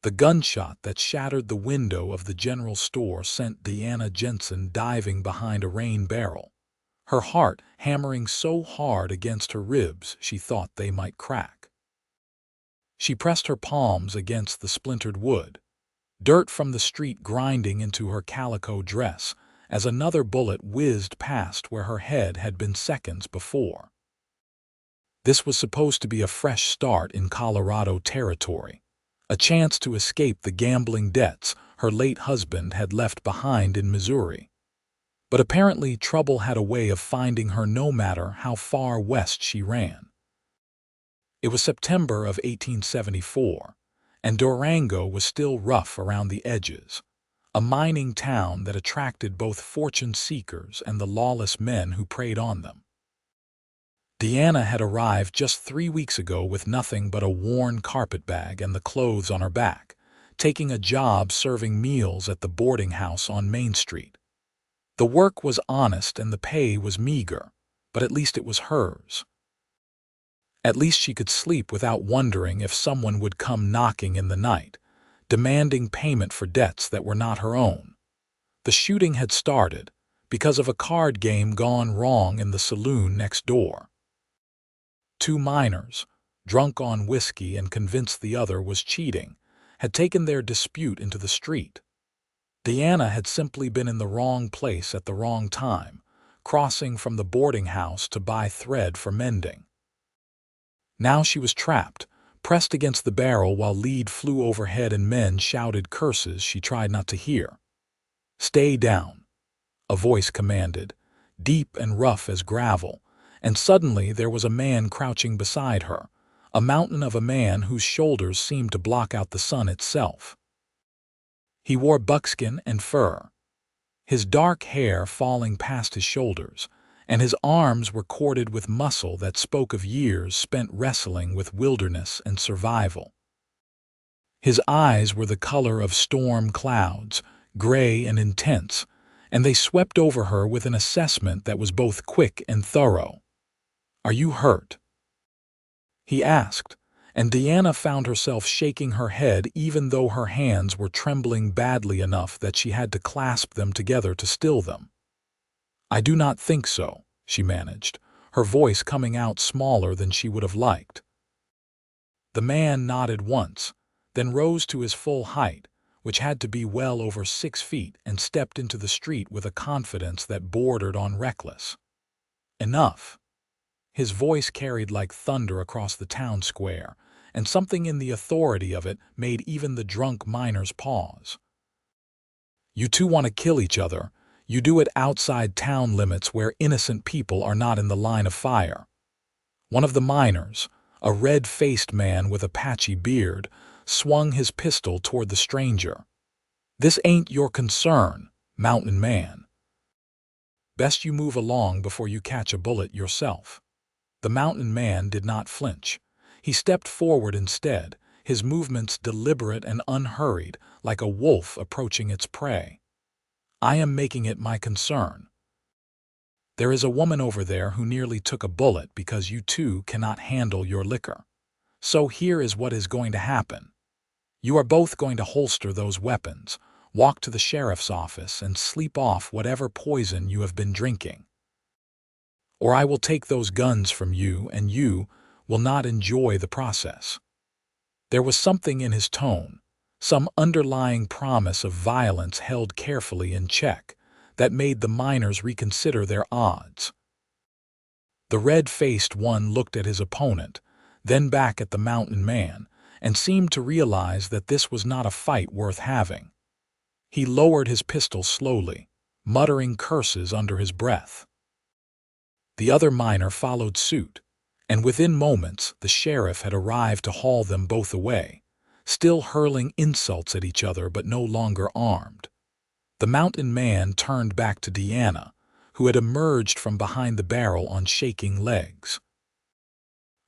The gunshot that shattered the window of the general store sent Diana Jensen diving behind a rain barrel, her heart hammering so hard against her ribs she thought they might crack. She pressed her palms against the splintered wood, dirt from the street grinding into her calico dress as another bullet whizzed past where her head had been seconds before. This was supposed to be a fresh start in Colorado territory, a chance to escape the gambling debts her late husband had left behind in Missouri. But apparently trouble had a way of finding her no matter how far west she ran. It was September of 1874, and Durango was still rough around the edges, a mining town that attracted both fortune seekers and the lawless men who preyed on them. Diana had arrived just 3 weeks ago with nothing but a worn carpetbag and the clothes on her back, taking a job serving meals at the boarding house on Main Street. The work was honest and the pay was meager, but at least it was hers. At least she could sleep without wondering if someone would come knocking in the night, demanding payment for debts that were not her own. The shooting had started because of a card game gone wrong in the saloon next door. 2 miners, drunk on whiskey and convinced the other was cheating, had taken their dispute into the street. Diana had simply been in the wrong place at the wrong time, crossing from the boarding house to buy thread for mending. Now she was trapped, pressed against the barrel while lead flew overhead and men shouted curses she tried not to hear. "Stay down," a voice commanded, deep and rough as gravel, and suddenly there was a man crouching beside her, a mountain of a man whose shoulders seemed to block out the sun itself. He wore buckskin and fur, his dark hair falling past his shoulders, and his arms were corded with muscle that spoke of years spent wrestling with wilderness and survival. His eyes were the color of storm clouds, gray and intense, and they swept over her with an assessment that was both quick and thorough. "Are you hurt?" he asked, and Diana found herself shaking her head even though her hands were trembling badly enough that she had to clasp them together to still them. "I do not think so," she managed, her voice coming out smaller than she would have liked. The man nodded once, then rose to his full height, which had to be well over 6 feet, and stepped into the street with a confidence that bordered on reckless. "Enough." His voice carried like thunder across the town square, and something in the authority of it made even the drunk miners pause. "You two want to kill each other. You do it outside town limits where innocent people are not in the line of fire." One of the miners, a red-faced man with a patchy beard, swung his pistol toward the stranger. "This ain't your concern, mountain man. Best you move along before you catch a bullet yourself." The mountain man did not flinch. He stepped forward instead, his movements deliberate and unhurried, like a wolf approaching its prey. "I am making it my concern. There is a woman over there who nearly took a bullet because you two cannot handle your liquor. So here is what is going to happen. You are both going to holster those weapons, walk to the sheriff's office, and sleep off whatever poison you have been drinking. Or I will take those guns from you and you will not enjoy the process." There was something in his tone, some underlying promise of violence held carefully in check, that made the miners reconsider their odds. The red-faced one looked at his opponent, then back at the mountain man, and seemed to realize that this was not a fight worth having. He lowered his pistol slowly, muttering curses under his breath. The other miner followed suit, and within moments the sheriff had arrived to haul them both away, still hurling insults at each other but no longer armed. The mountain man turned back to Diana, who had emerged from behind the barrel on shaking legs.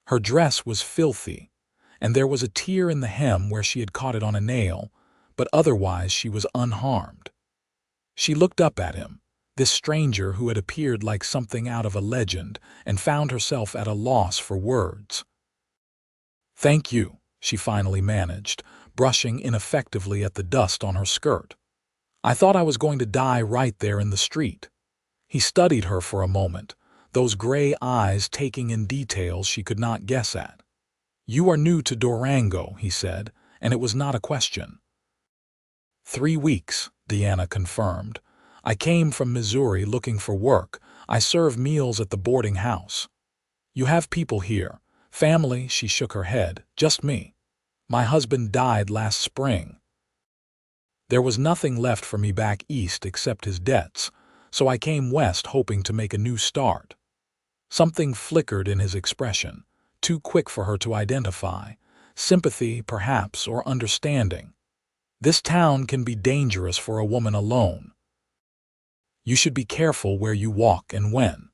Her dress was filthy, and there was a tear in the hem where she had caught it on a nail, but otherwise she was unharmed. She looked up at him, this stranger who had appeared like something out of a legend, and found herself at a loss for words. "Thank you," she finally managed, brushing ineffectively at the dust on her skirt. "I thought I was going to die right there in the street." He studied her for a moment, those gray eyes taking in details she could not guess at. "You are new to Durango," he said, and it was not a question. 3 weeks, Diana confirmed. "I came from Missouri looking for work. I serve meals at the boarding house." "You have people here." "Family," she shook her head. "Just me. My husband died last spring. There was nothing left for me back east except his debts, so I came west hoping to make a new start." Something flickered in his expression, too quick for her to identify. Sympathy, perhaps, or understanding. "This town can be dangerous for a woman alone. You should be careful where you walk and when."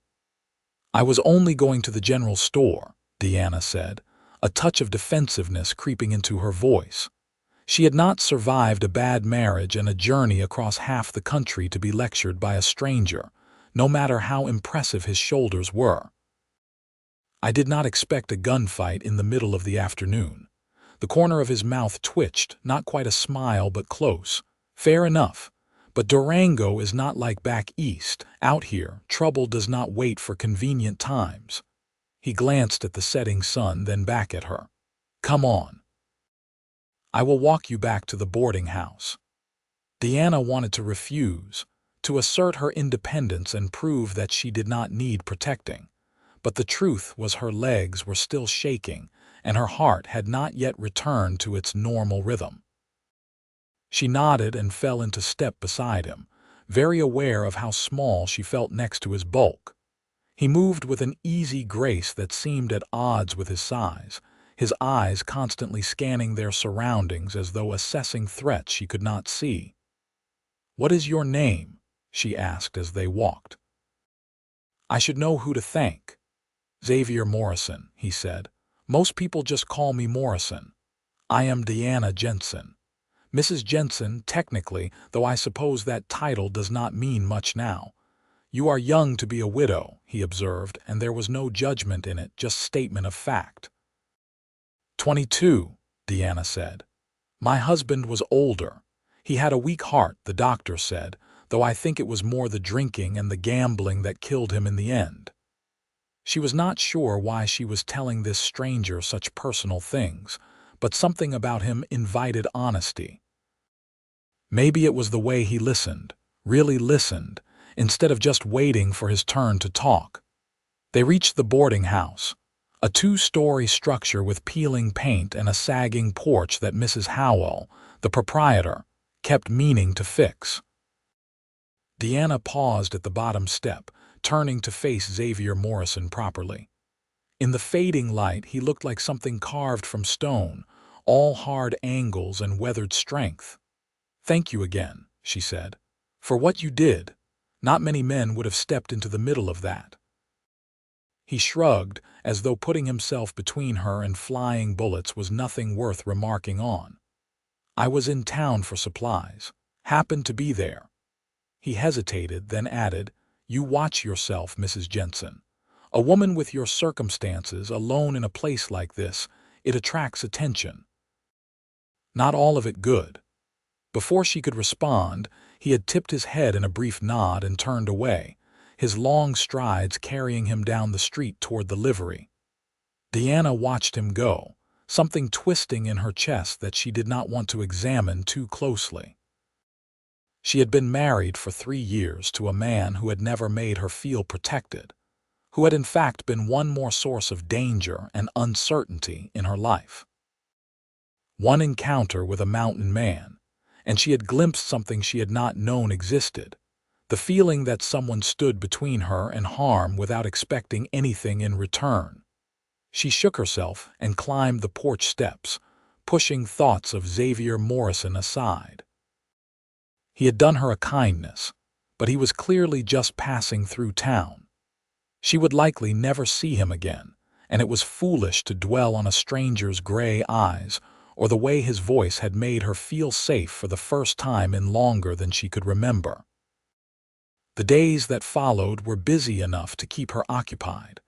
"I was only going to the general store," Diana said, a touch of defensiveness creeping into her voice. She had not survived a bad marriage and a journey across half the country to be lectured by a stranger, no matter how impressive his shoulders were. "I did not expect a gunfight in the middle of the afternoon." The corner of his mouth twitched, not quite a smile but close. "Fair enough. But Durango is not like back east. Out here, trouble does not wait for convenient times." He glanced at the setting sun, then back at her. "Come on. I will walk you back to the boarding house." Diana wanted to refuse, to assert her independence and prove that she did not need protecting. But the truth was her legs were still shaking, and her heart had not yet returned to its normal rhythm. She nodded and fell into step beside him, very aware of how small she felt next to his bulk. He moved with an easy grace that seemed at odds with his size, his eyes constantly scanning their surroundings as though assessing threats she could not see. "What is your name?" she asked as they walked. "I should know who to thank." "Xavier Morrison," he said. "Most people just call me Morrison. I am Diana Jensen. Mrs. Jensen, technically, though I suppose that title does not mean much now." "You are young to be a widow," he observed, and there was no judgment in it, just statement of fact. 22, Diana said. "My husband was older. He had a weak heart, the doctor said, though I think it was more the drinking and the gambling that killed him in the end." She was not sure why she was telling this stranger such personal things, but something about him invited honesty. Maybe it was the way he listened, really listened, instead of just waiting for his turn to talk. They reached the boarding house, a 2-story structure with peeling paint and a sagging porch that Mrs. Howell, the proprietor, kept meaning to fix. Diana paused at the bottom step, turning to face Xavier Morrison properly. In the fading light, he looked like something carved from stone, all hard angles and weathered strength. "Thank you again," she said, "for what you did. Not many men would have stepped into the middle of that." He shrugged, as though putting himself between her and flying bullets was nothing worth remarking on. "I was in town for supplies. Happened to be there." He hesitated, then added, "You watch yourself, Mrs. Jensen. A woman with your circumstances, alone in a place like this, it attracts attention. Not all of it good." Before she could respond, he had tipped his head in a brief nod and turned away, his long strides carrying him down the street toward the livery. Diana watched him go, something twisting in her chest that she did not want to examine too closely. She had been married for 3 years to a man who had never made her feel protected, who had in fact been one more source of danger and uncertainty in her life. One encounter with a mountain man, and she had glimpsed something she had not known existed, the feeling that someone stood between her and harm without expecting anything in return. She shook herself and climbed the porch steps, pushing thoughts of Xavier Morrison aside. He had done her a kindness, but he was clearly just passing through town. She would likely never see him again, and it was foolish to dwell on a stranger's gray eyes or the way his voice had made her feel safe for the first time in longer than she could remember. The days that followed were busy enough to keep her occupied.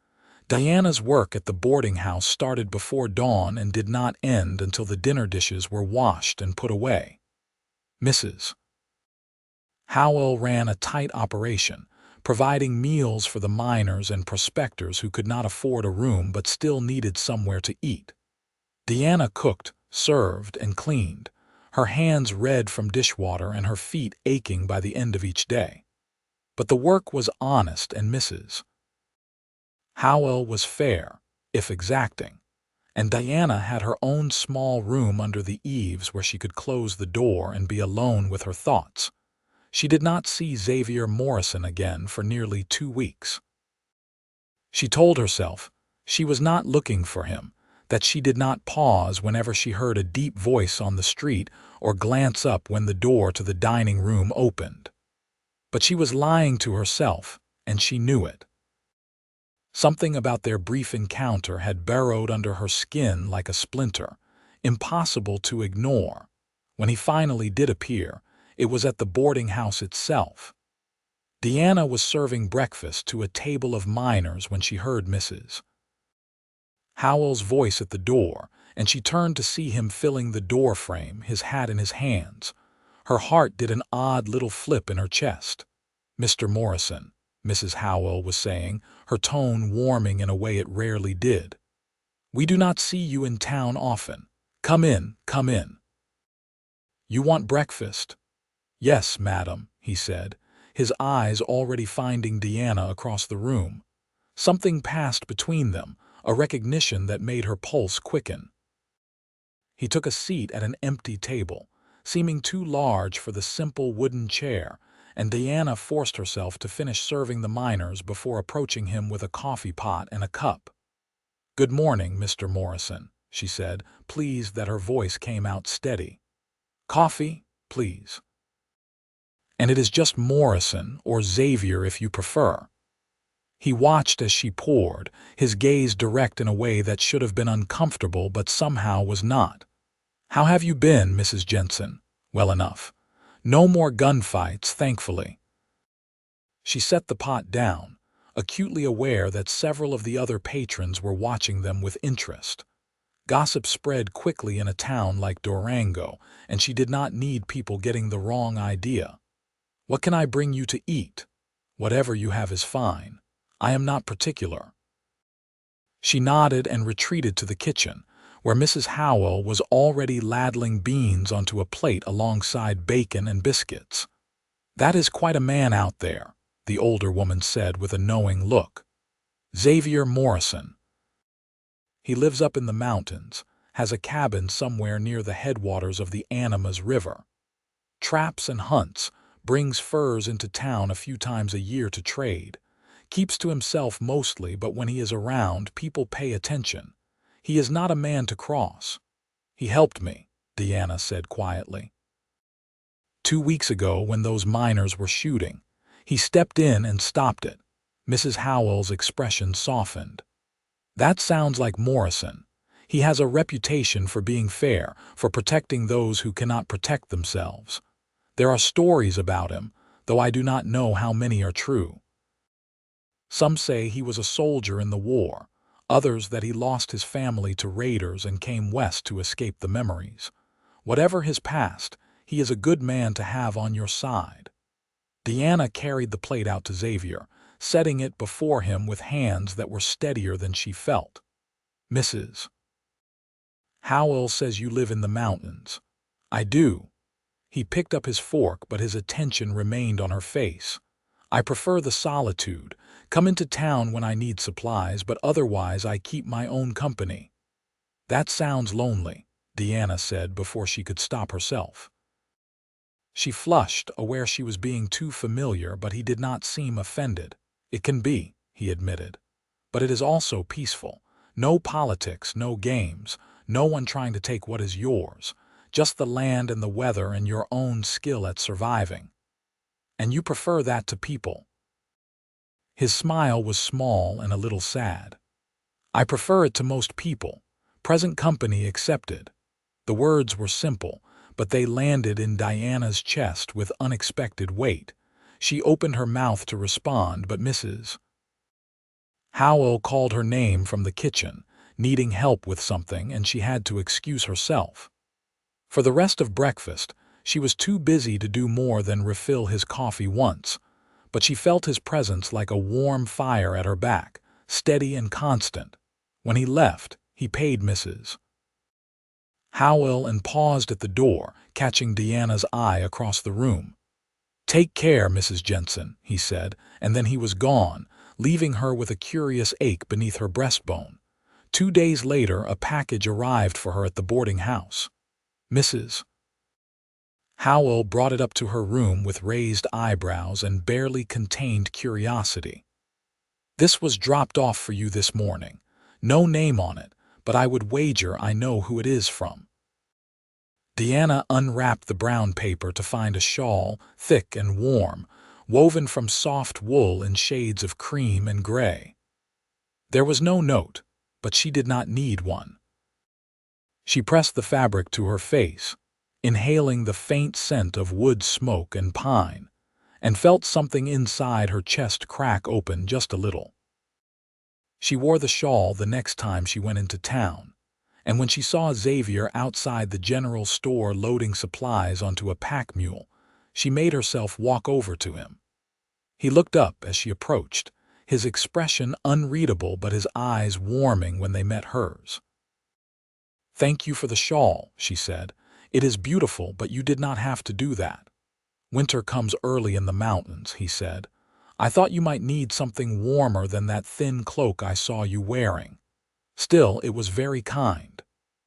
Diana's work at the boarding house started before dawn and did not end until the dinner dishes were washed and put away. Mrs. Howell ran a tight operation, providing meals for the miners and prospectors who could not afford a room but still needed somewhere to eat. Diana cooked, served, and cleaned, her hands red from dishwater and her feet aching by the end of each day. But the work was honest, and Mrs. Howell was fair, if exacting, and Diana had her own small room under the eaves where she could close the door and be alone with her thoughts. She did not see Xavier Morrison again for nearly 2 weeks. She told herself she was not looking for him, that she did not pause whenever she heard a deep voice on the street or glance up when the door to the dining room opened. But she was lying to herself, and she knew it. Something about their brief encounter had burrowed under her skin like a splinter, impossible to ignore. When he finally did appear, it was at the boarding house itself. Diana was serving breakfast to a table of miners when she heard Mrs. Howell's voice at the door, and she turned to see him filling the door frame, his hat in his hands. Her heart did an odd little flip in her chest. "Mr. Morrison," Mrs. Howell was saying, her tone warming in a way it rarely did. "We do not see you in town often. Come in, come in." "You want breakfast?" "Yes, madam," he said, his eyes already finding Diana across the room. Something passed between them, a recognition that made her pulse quicken. He took a seat at an empty table, seeming too large for the simple wooden chair, and Diana forced herself to finish serving the miners before approaching him with a coffee pot and a cup. "Good morning, Mr. Morrison," she said, pleased that her voice came out steady. "Coffee, please." "And it is just Morrison, or Xavier if you prefer." He watched as she poured, his gaze direct in a way that should have been uncomfortable but somehow was not. "How have you been, Mrs. Jensen?" "Well enough. No more gunfights, thankfully." She set the pot down, acutely aware that several of the other patrons were watching them with interest. Gossip spread quickly in a town like Durango, and she did not need people getting the wrong idea. "What can I bring you to eat?" "Whatever you have is fine. I am not particular." She nodded and retreated to the kitchen, where Mrs. Howell was already ladling beans onto a plate alongside bacon and biscuits. "That is quite a man out there," the older woman said with a knowing look. "Xavier Morrison. He lives up in the mountains, has a cabin somewhere near the headwaters of the Animas River. Traps and hunts, brings furs into town a few times a year to trade. Keeps to himself mostly, but when he is around, people pay attention. He is not a man to cross." "He helped me," Diana said quietly. "2 weeks ago, when those miners were shooting, he stepped in and stopped it." Mrs. Howell's expression softened. "That sounds like Morrison. He has a reputation for being fair, for protecting those who cannot protect themselves. There are stories about him, though I do not know how many are true. Some say he was a soldier in the war, others that he lost his family to raiders and came west to escape the memories. Whatever his past, he is a good man to have on your side." Diana carried the plate out to Xavier, setting it before him with hands that were steadier than she felt. "Mrs. Howell says you live in the mountains." "I do." He picked up his fork, but his attention remained on her face. "I prefer the solitude. Come into town when I need supplies, but otherwise I keep my own company." "That sounds lonely," Diana said before she could stop herself. She flushed, aware she was being too familiar, but he did not seem offended. "It can be," he admitted. "But it is also peaceful. No politics, no games, no one trying to take what is yours. Just the land and the weather and your own skill at surviving. And you prefer that to people." His smile was small and a little sad. "I prefer it to most people, present company excepted." The words were simple, but they landed in Diana's chest with unexpected weight. She opened her mouth to respond, but Mrs. Howell called her name from the kitchen, needing help with something, and she had to excuse herself. For the rest of breakfast, she was too busy to do more than refill his coffee once, but she felt his presence like a warm fire at her back, steady and constant. When he left, he paid Mrs. Howell and paused at the door, catching Diana's eye across the room. "Take care, Mrs. Jensen," he said, and then he was gone, leaving her with a curious ache beneath her breastbone. 2 days later, a package arrived for her at the boarding house. Mrs. Howell brought it up to her room with raised eyebrows and barely contained curiosity. "This was dropped off for you this morning. No name on it, but I would wager I know who it is from." Diana unwrapped the brown paper to find a shawl, thick and warm, woven from soft wool in shades of cream and gray. There was no note, but she did not need one. She pressed the fabric to her face, inhaling the faint scent of wood smoke and pine, and felt something inside her chest crack open just a little. She wore the shawl the next time she went into town, and when she saw Xavier outside the general store loading supplies onto a pack mule, she made herself walk over to him. He looked up as she approached, his expression unreadable but his eyes warming when they met hers. "Thank you for the shawl," she said. "It is beautiful, but you did not have to do that." "Winter comes early in the mountains," he said. "I thought you might need something warmer than that thin cloak I saw you wearing. Still, it was very kind."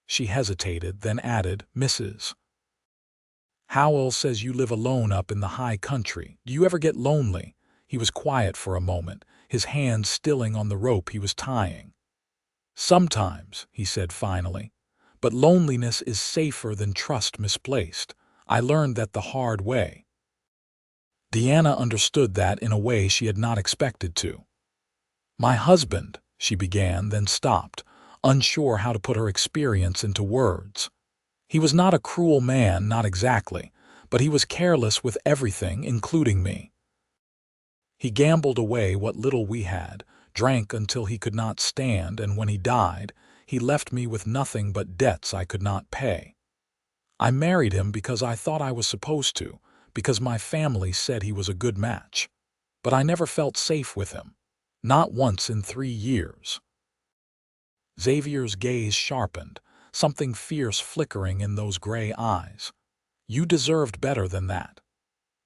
She hesitated, then added, "Mrs. Howell says you live alone up in the high country. Do you ever get lonely?" He was quiet for a moment, his hands stilling on the rope he was tying. "Sometimes," he said finally. "But loneliness is safer than trust misplaced. I learned that the hard way." Diana understood that in a way she had not expected to. "My husband," she began, then stopped, unsure how to put her experience into words. "He was not a cruel man, not exactly, but he was careless with everything, including me. He gambled away what little we had, drank until he could not stand, and when he died, he left me with nothing but debts I could not pay. I married him because I thought I was supposed to, because my family said he was a good match. But I never felt safe with him. Not once in 3 years." Xavier's gaze sharpened, something fierce flickering in those gray eyes. "You deserved better than that."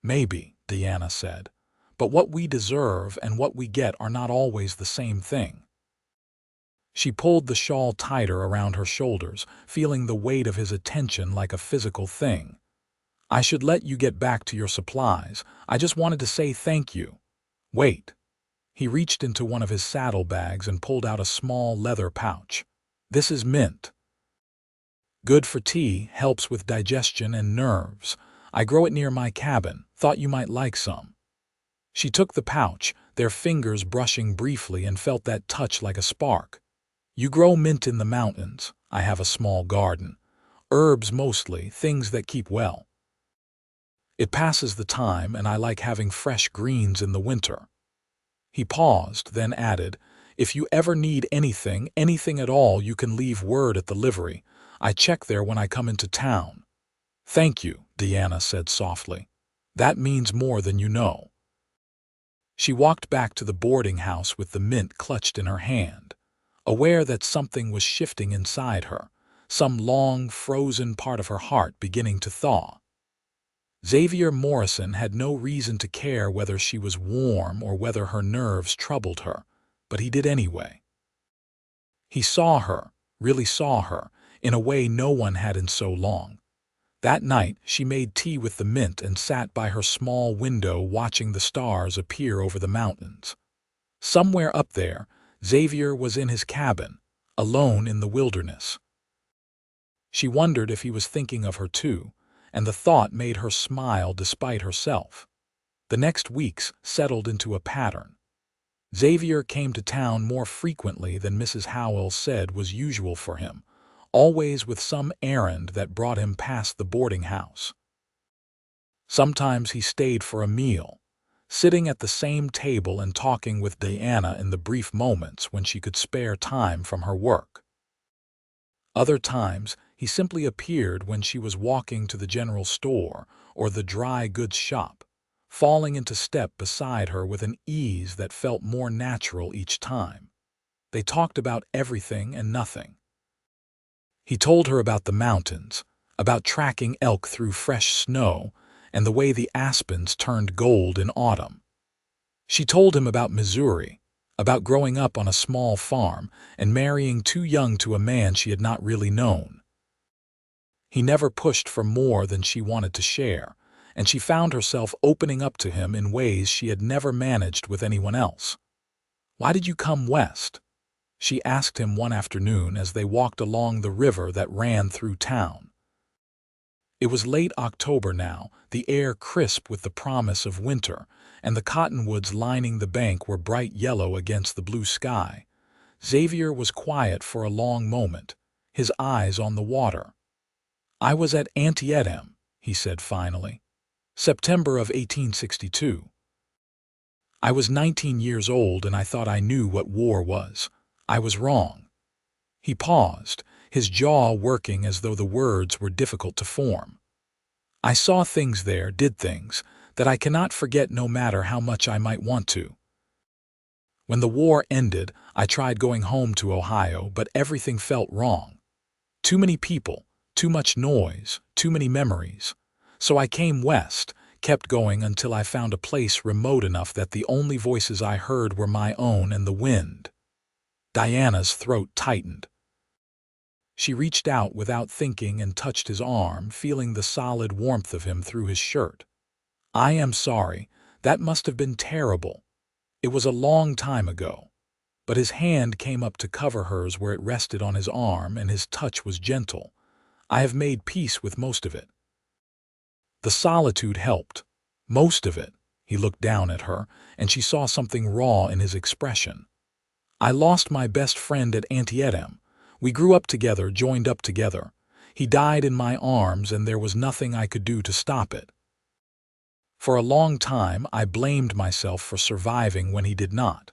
"Maybe," Diana said, "but what we deserve and what we get are not always the same thing." She pulled the shawl tighter around her shoulders, feeling the weight of his attention like a physical thing. "I should let you get back to your supplies. I just wanted to say thank you." "Wait." He reached into one of his saddlebags and pulled out a small leather pouch. "This is mint. Good for tea, helps with digestion and nerves. I grow it near my cabin. Thought you might like some." She took the pouch, their fingers brushing briefly, and felt that touch like a spark. "You grow mint in the mountains. I have a small garden. Herbs mostly, things that keep well. It passes the time, and I like having fresh greens in the winter." He paused, then added, "If you ever need anything, anything at all, you can leave word at the livery. I check there when I come into town." "Thank you," Diana said softly. "That means more than you know." She walked back to the boarding house with the mint clutched in her hand, aware that something was shifting inside her, some long, frozen part of her heart beginning to thaw. Xavier Morrison had no reason to care whether she was warm or whether her nerves troubled her, but he did anyway. He saw her, really saw her, in a way no one had in so long. That night, she made tea with the mint and sat by her small window watching the stars appear over the mountains. Somewhere up there, Xavier was in his cabin, alone in the wilderness. She wondered if he was thinking of her too, and the thought made her smile despite herself. The next weeks settled into a pattern. Xavier came to town more frequently than Mrs. Howell said was usual for him, always with some errand that brought him past the boarding house. Sometimes he stayed for a meal. sitting at the same table and talking with Diana in the brief moments when she could spare time from her work. Other times, he simply appeared when she was walking to the general store or the dry goods shop, falling into step beside her with an ease that felt more natural each time. They talked about everything and nothing. He told her about the mountains, about tracking elk through fresh snow, and the way the aspens turned gold in autumn. She told him about Missouri, about growing up on a small farm and marrying too young to a man she had not really known. He never pushed for more than she wanted to share, and she found herself opening up to him in ways she had never managed with anyone else. "Why did you come west?" she asked him one afternoon as they walked along the river that ran through town. It was late October now, the air crisp with the promise of winter, and the cottonwoods lining the bank were bright yellow against the blue sky. Xavier was quiet for a long moment, his eyes on the water. "I was at Antietam," he said finally. "September of 1862. I was 19 years old and I thought I knew what war was. I was wrong." He paused, his jaw working as though the words were difficult to form. "I saw things there, did things, that I cannot forget no matter how much I might want to. When the war ended, I tried going home to Ohio, but everything felt wrong. Too many people, too much noise, too many memories. So I came west, kept going until I found a place remote enough that the only voices I heard were my own and the wind." Diana's throat tightened. She reached out without thinking and touched his arm, feeling the solid warmth of him through his shirt. "I am sorry. That must have been terrible. It was a long time ago." But his hand came up to cover hers where it rested on his arm, and his touch was gentle. "I have made peace with most of it." The solitude helped. Most of it. He looked down at her, and she saw something raw in his expression. "I lost my best friend at Antietam. We grew up together, joined up together. He died in my arms, and there was nothing I could do to stop it. For a long time, I blamed myself for surviving when he did not.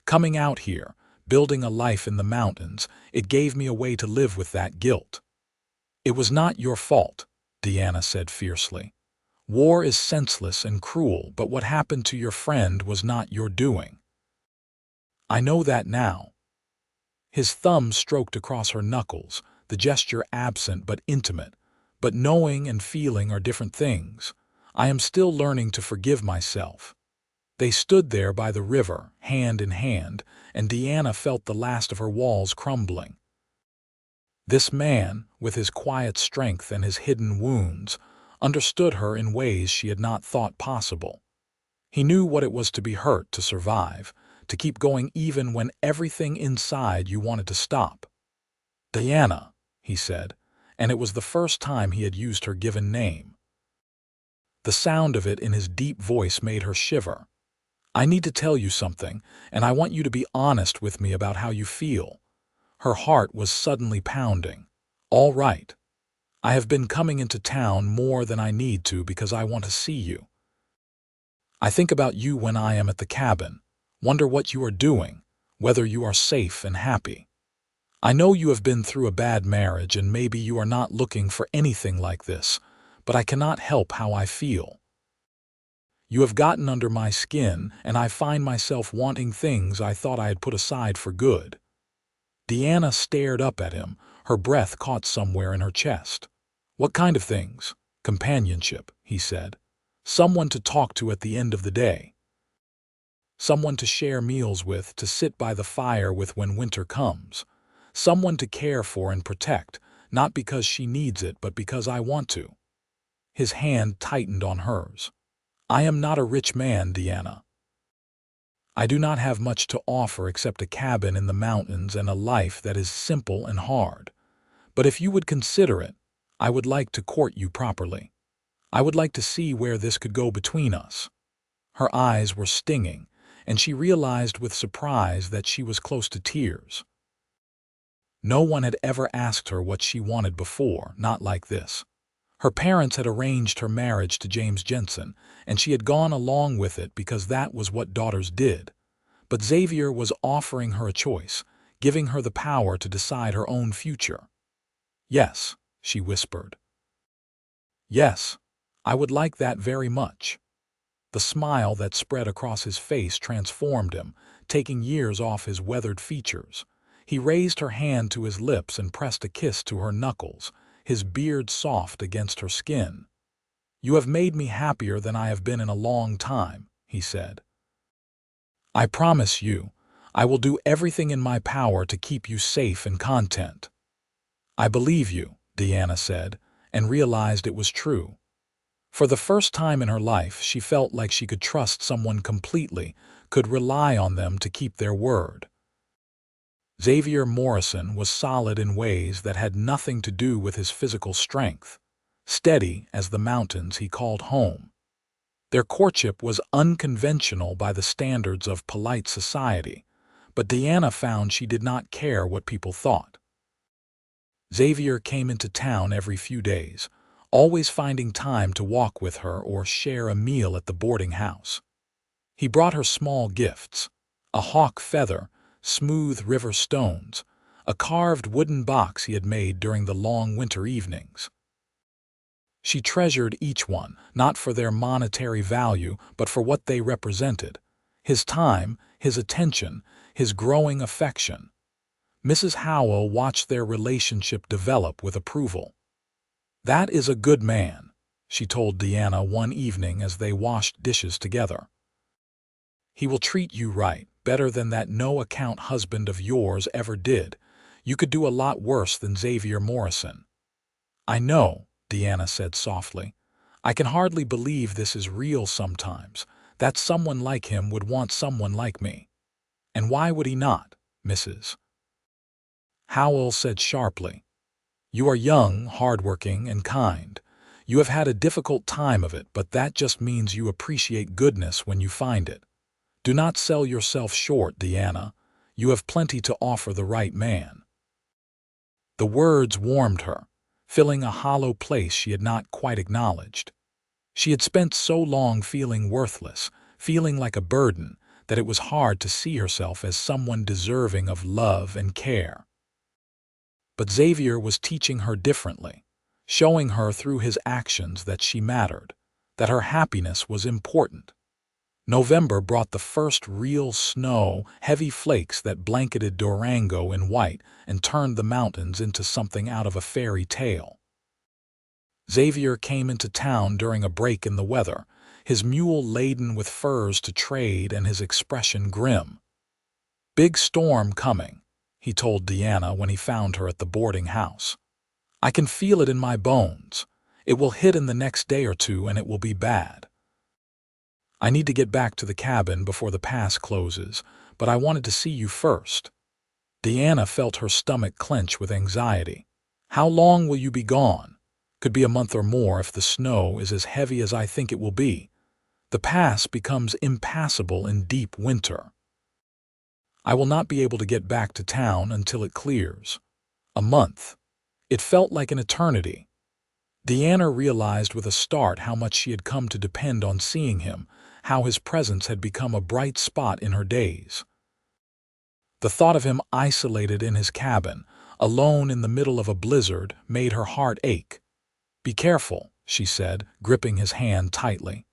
Coming out here, building a life in the mountains, it gave me a way to live with that guilt." "It was not your fault," Diana said fiercely. "War is senseless and cruel, but what happened to your friend was not your doing." "I know that now." His thumb stroked across her knuckles, the gesture absent but intimate. "But knowing and feeling are different things. I am still learning to forgive myself." They stood there by the river, hand in hand, and Diana felt the last of her walls crumbling. This man, with his quiet strength and his hidden wounds, understood her in ways she had not thought possible. He knew what it was to be hurt, to survive, to keep going even when everything inside you wanted to stop. "Diana," he said, and it was the first time he had used her given name. The sound of it in his deep voice made her shiver. "I need to tell you something, and I want you to be honest with me about how you feel." Her heart was suddenly pounding. "All right. I have been coming into town more than I need to because I want to see you. I think about you when I am at the cabin, wonder what you are doing, whether you are safe and happy. I know you have been through a bad marriage and maybe you are not looking for anything like this, but I cannot help how I feel. You have gotten under my skin, and I find myself wanting things I thought I had put aside for good." Diana stared up at him, her breath caught somewhere in her chest. "What kind of things?" "Companionship," he said. "Someone to talk to at the end of the day. Someone to share meals with, to sit by the fire with when winter comes. Someone to care for and protect, not because she needs it, but because I want to." His hand tightened on hers. "I am not a rich man, Diana. I do not have much to offer except a cabin in the mountains and a life that is simple and hard. But if you would consider it, I would like to court you properly. I would like to see where this could go between us." Her eyes were stinging, and she realized with surprise that she was close to tears. No one had ever asked her what she wanted before, not like this. Her parents had arranged her marriage to James Jensen, and she had gone along with it because that was what daughters did. But Xavier was offering her a choice, giving her the power to decide her own future. "Yes," she whispered. "Yes, I would like that very much." The smile that spread across his face transformed him, taking years off his weathered features. He raised her hand to his lips and pressed a kiss to her knuckles, his beard soft against her skin. "You have made me happier than I have been in a long time," he said. "I promise you, I will do everything in my power to keep you safe and content." "I believe you," Diana said, and realized it was true. For the first time in her life, she felt like she could trust someone completely, could rely on them to keep their word. Xavier Morrison was solid in ways that had nothing to do with his physical strength, steady as the mountains he called home. Their courtship was unconventional by the standards of polite society, but Diana found she did not care what people thought. Xavier came into town every few days, always finding time to walk with her or share a meal at the boarding house. He brought her small gifts: a hawk feather, smooth river stones, a carved wooden box he had made during the long winter evenings. She treasured each one, not for their monetary value, but for what they represented: his time, his attention, his growing affection. Mrs. Howell watched their relationship develop with approval. "That is a good man," she told Diana one evening as they washed dishes together. "He will treat you right, better than that no-account husband of yours ever did. You could do a lot worse than Xavier Morrison." "I know," Diana said softly. "I can hardly believe this is real sometimes, that someone like him would want someone like me." "And why would he not, Mrs. Howell said sharply. "You are young, hardworking, and kind. You have had a difficult time of it, but that just means you appreciate goodness when you find it. Do not sell yourself short, Diana. You have plenty to offer the right man." The words warmed her, filling a hollow place she had not quite acknowledged. She had spent so long feeling worthless, feeling like a burden, that it was hard to see herself as someone deserving of love and care. But Xavier was teaching her differently, showing her through his actions that she mattered, that her happiness was important. November brought the first real snow, heavy flakes that blanketed Durango in white and turned the mountains into something out of a fairy tale. Xavier came into town during a break in the weather, his mule laden with furs to trade and his expression grim. "Big storm coming," he told Diana when he found her at the boarding house. "I can feel it in my bones. It will hit in the next day or two and it will be bad. I need to get back to the cabin before the pass closes, but I wanted to see you first." Diana felt her stomach clench with anxiety. "How long will you be gone?" "Could be a month or more if the snow is as heavy as I think it will be. The pass becomes impassable in deep winter. I will not be able to get back to town until it clears." A month. It felt like an eternity. Diana realized with a start how much she had come to depend on seeing him, how his presence had become a bright spot in her days. The thought of him isolated in his cabin, alone in the middle of a blizzard, made her heart ache. "Be careful," she said, gripping his hand tightly.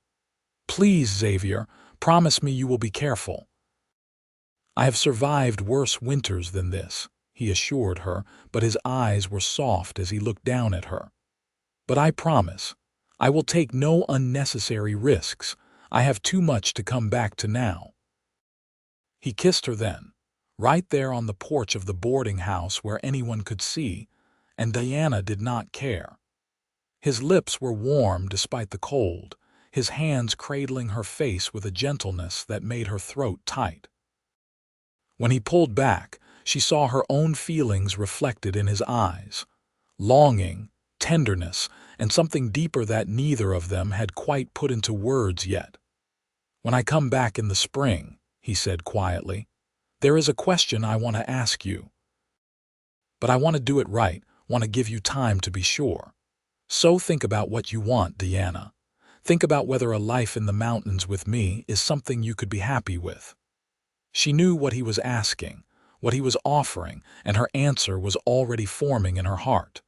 "Please, Xavier, promise me you will be careful." "I have survived worse winters than this," he assured her, but his eyes were soft as he looked down at her. "But I promise, I will take no unnecessary risks. I have too much to come back to now." He kissed her then, right there on the porch of the boarding house where anyone could see, and Diana did not care. His lips were warm despite the cold, his hands cradling her face with a gentleness that made her throat tight. When he pulled back, she saw her own feelings reflected in his eyes: longing, tenderness, and something deeper that neither of them had quite put into words yet. "When I come back in the spring," he said quietly, "there is a question I want to ask you. But I want to do it right, want to give you time to be sure. So think about what you want, Diana. Think about whether a life in the mountains with me is something you could be happy with. She knew what he was asking, what he was offering, and her answer was already forming in her heart.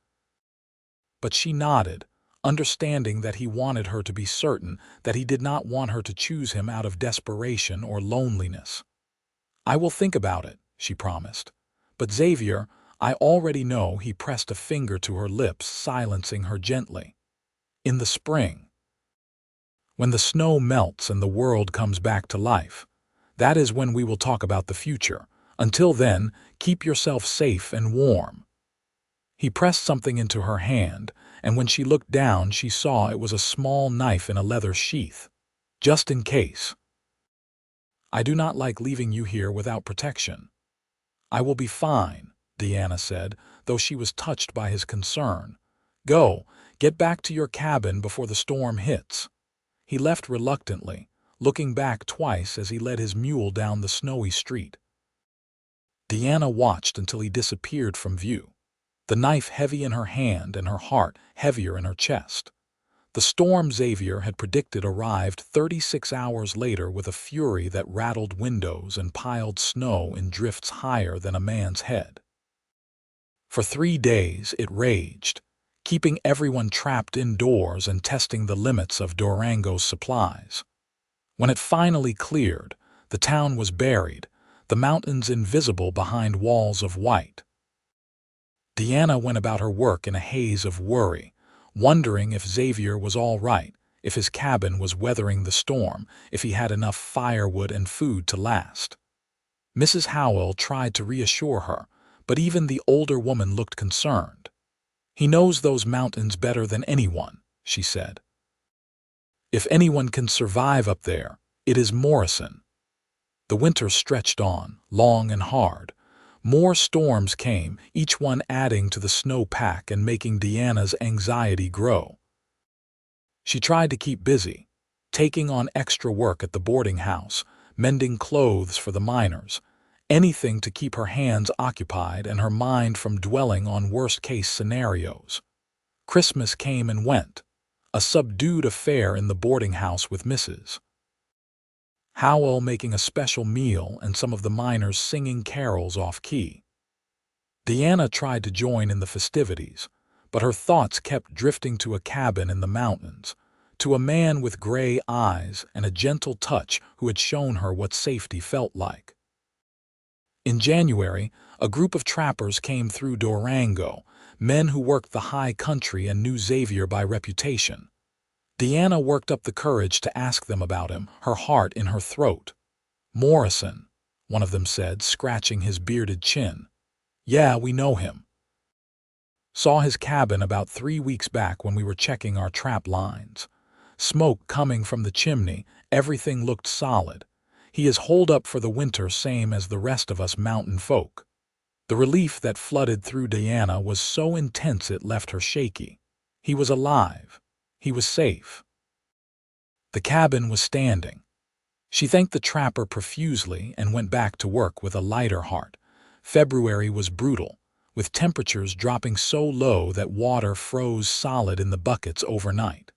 But she nodded, understanding that he wanted her to be certain that he did not want her to choose him out of desperation or loneliness. "I will think about it," she promised. "But Xavier, I already know," he pressed a finger to her lips, silencing her gently. "In the spring, when the snow melts and the world comes back to life, that is when we will talk about the future. Until then, keep yourself safe and warm." He pressed something into her hand, and when she looked down, she saw it was a small knife in a leather sheath. "Just in case. I do not like leaving you here without protection." "I will be fine," Diana said, though she was touched by his concern. "Go, get back to your cabin before the storm hits." He left reluctantly, looking back twice as he led his mule down the snowy street. Diana watched until he disappeared from view, the knife heavy in her hand and her heart heavier in her chest. The storm Xavier had predicted arrived 36 hours later with a fury that rattled windows and piled snow in drifts higher than a man's head. For 3 days it raged, keeping everyone trapped indoors and testing the limits of Durango's supplies. When it finally cleared, the town was buried, the mountains invisible behind walls of white. Diana went about her work in a haze of worry, wondering if Xavier was all right, if his cabin was weathering the storm, if he had enough firewood and food to last. Mrs. Howell tried to reassure her, but even the older woman looked concerned. "He knows those mountains better than anyone," she said. "If anyone can survive up there, it is Morrison." The winter stretched on, long and hard. More storms came, each one adding to the snowpack and making Diana's anxiety grow. She tried to keep busy, taking on extra work at the boarding house, mending clothes for the miners, anything to keep her hands occupied and her mind from dwelling on worst-case scenarios. Christmas came and went, a subdued affair in the boarding house with Mrs. Howell making a special meal and some of the miners singing carols off-key. Diana tried to join in the festivities, but her thoughts kept drifting to a cabin in the mountains, to a man with gray eyes and a gentle touch who had shown her what safety felt like. In January, a group of trappers came through Durango, men who worked the high country and knew Xavier by reputation. Diana worked up the courage to ask them about him, her heart in her throat. "Morrison," one of them said, scratching his bearded chin. "Yeah, we know him. Saw his cabin about 3 weeks back when we were checking our trap lines. Smoke coming from the chimney, everything looked solid. He is holed up for the winter same as the rest of us mountain folk." The relief that flooded through Diana was so intense it left her shaky. He was alive. He was safe. The cabin was standing. She thanked the trapper profusely and went back to work with a lighter heart. February was brutal, with temperatures dropping so low that water froze solid in the buckets overnight.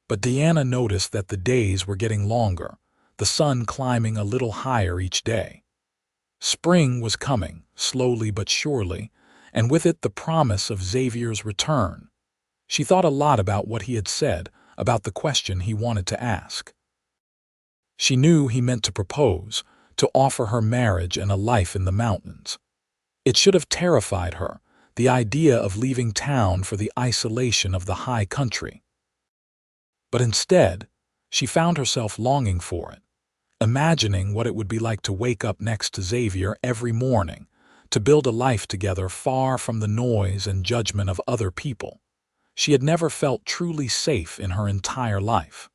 But Diana noticed that the days were getting longer, the sun climbing a little higher each day. Spring was coming, slowly but surely, and with it the promise of Xavier's return. She thought a lot about what he had said, about the question he wanted to ask. She knew he meant to propose, to offer her marriage and a life in the mountains. It should have terrified her, the idea of leaving town for the isolation of the high country. But instead, she found herself longing for it, imagining what it would be like to wake up next to Xavier every morning, to build a life together far from the noise and judgment of other people. She had never felt truly safe in her entire life.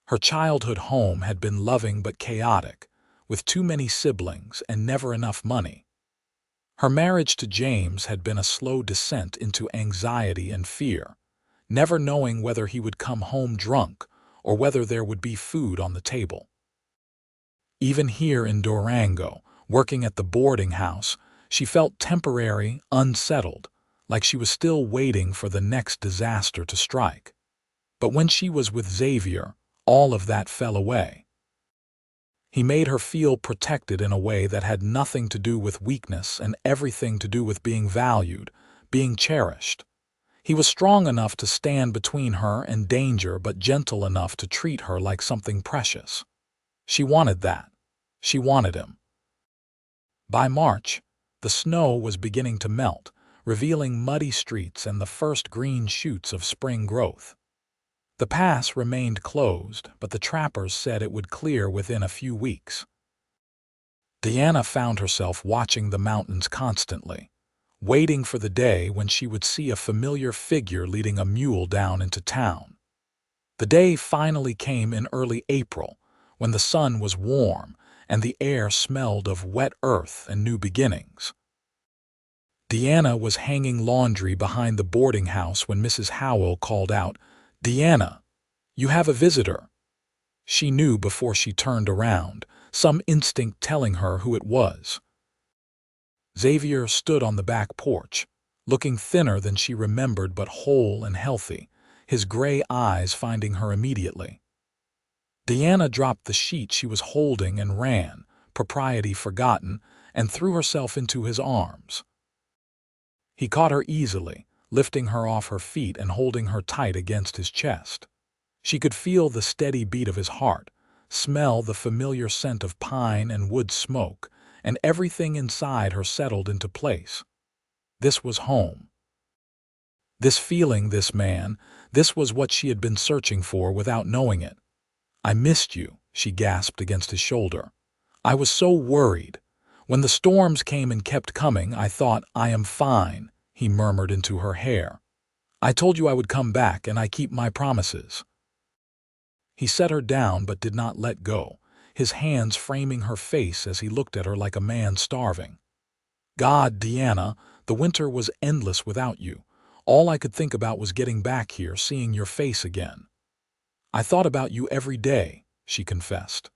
Her childhood home had been loving but chaotic, with too many siblings and never enough money. Her marriage to James had been a slow descent into anxiety and fear, never knowing whether he would come home drunk or whether there would be food on the table. Even here in Durango, working at the boarding house, she felt temporary, unsettled, like she was still waiting for the next disaster to strike. But when she was with Xavier, all of that fell away. He made her feel protected in a way that had nothing to do with weakness and everything to do with being valued, being cherished. He was strong enough to stand between her and danger, but gentle enough to treat her like something precious. She wanted that. She wanted him. By March, the snow was beginning to melt, revealing muddy streets and the first green shoots of spring growth. The pass remained closed, but the trappers said it would clear within a few weeks. Diana found herself watching the mountains constantly, waiting for the day when she would see a familiar figure leading a mule down into town. The day finally came in early April, when the sun was warm and the air smelled of wet earth and new beginnings. Diana was hanging laundry behind the boarding house when Mrs. Howell called out, "Diana, you have a visitor." She knew before she turned around, some instinct telling her who it was. Xavier stood on the back porch, looking thinner than she remembered but whole and healthy, his gray eyes finding her immediately. Diana dropped the sheet she was holding and ran, propriety forgotten, and threw herself into his arms. He caught her easily, lifting her off her feet and holding her tight against his chest. She could feel the steady beat of his heart, smell the familiar scent of pine and wood smoke, and everything inside her settled into place. This was home. This feeling, this man, this was what she had been searching for without knowing it. "I missed you," she gasped against his shoulder. "I was so worried. When the storms came and kept coming, I thought, I am fine," he murmured into her hair. "I told you I would come back, and I keep my promises." He set her down but did not let go, his hands framing her face as he looked at her like a man starving. "God, Diana, the winter was endless without you. All I could think about was getting back here, seeing your face again. I thought about you every day," she confessed.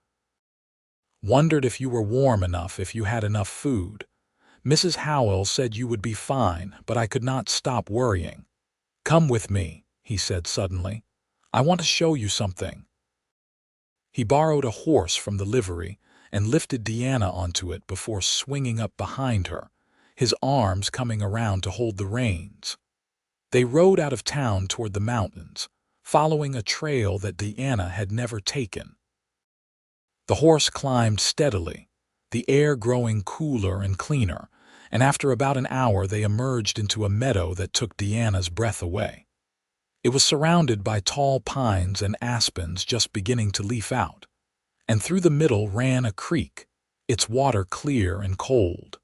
"Wondered if you were warm enough, if you had enough food. Mrs. Howell said you would be fine, but I could not stop worrying." "Come with me," he said suddenly. "I want to show you something." He borrowed a horse from the livery and lifted Diana onto it before swinging up behind her, his arms coming around to hold the reins. They rode out of town toward the mountains, following a trail that Diana had never taken. The horse climbed steadily, the air growing cooler and cleaner, and after about an hour they emerged into a meadow that took Diana's breath away. It was surrounded by tall pines and aspens just beginning to leaf out, and through the middle ran a creek, its water clear and cold.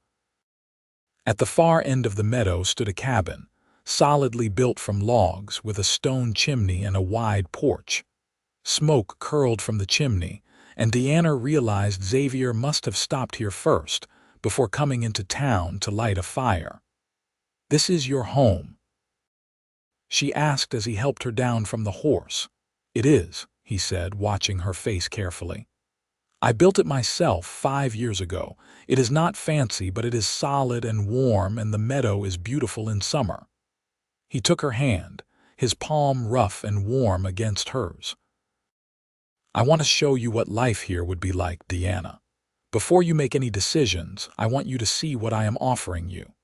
At the far end of the meadow stood a cabin, solidly built from logs with a stone chimney and a wide porch. Smoke curled from the chimney, and Diana realized Xavier must have stopped here first before coming into town to light a fire. "This is your home?" she asked as he helped her down from the horse. "It is," he said, watching her face carefully. "I built it myself 5 years ago. It is not fancy, but it is solid and warm, and the meadow is beautiful in summer." He took her hand, his palm rough and warm against hers. "I want to show you what life here would be like, Diana. Before you make any decisions, I want you to see what I am offering you."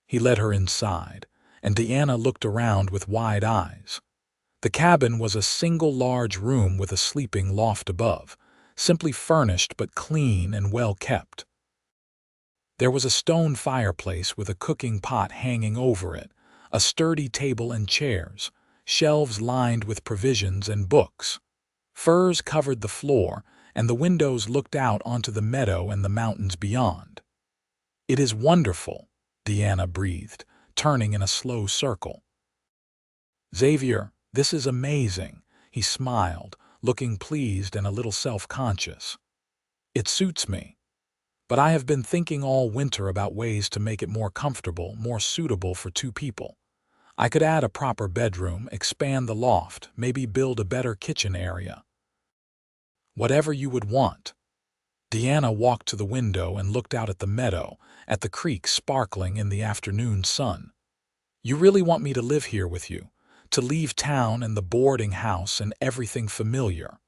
He led her inside, and Diana looked around with wide eyes. The cabin was a single large room with a sleeping loft above, simply furnished but clean and well kept. There was a stone fireplace with a cooking pot hanging over it, a sturdy table and chairs, shelves lined with provisions and books. Furs covered the floor, and the windows looked out onto the meadow and the mountains beyond. "It is wonderful," Diana breathed, turning in a slow circle. "Xavier, this is amazing," he smiled, looking pleased and a little self-conscious. "It suits me. But I have been thinking all winter about ways to make it more comfortable, more suitable for 2 people. I could add a proper bedroom, expand the loft, maybe build a better kitchen area." "Whatever you would want." Diana walked to the window and looked out at the meadow, at the creek sparkling in the afternoon sun. You really want me to live here with you, to leave town and the boarding house and everything familiar?"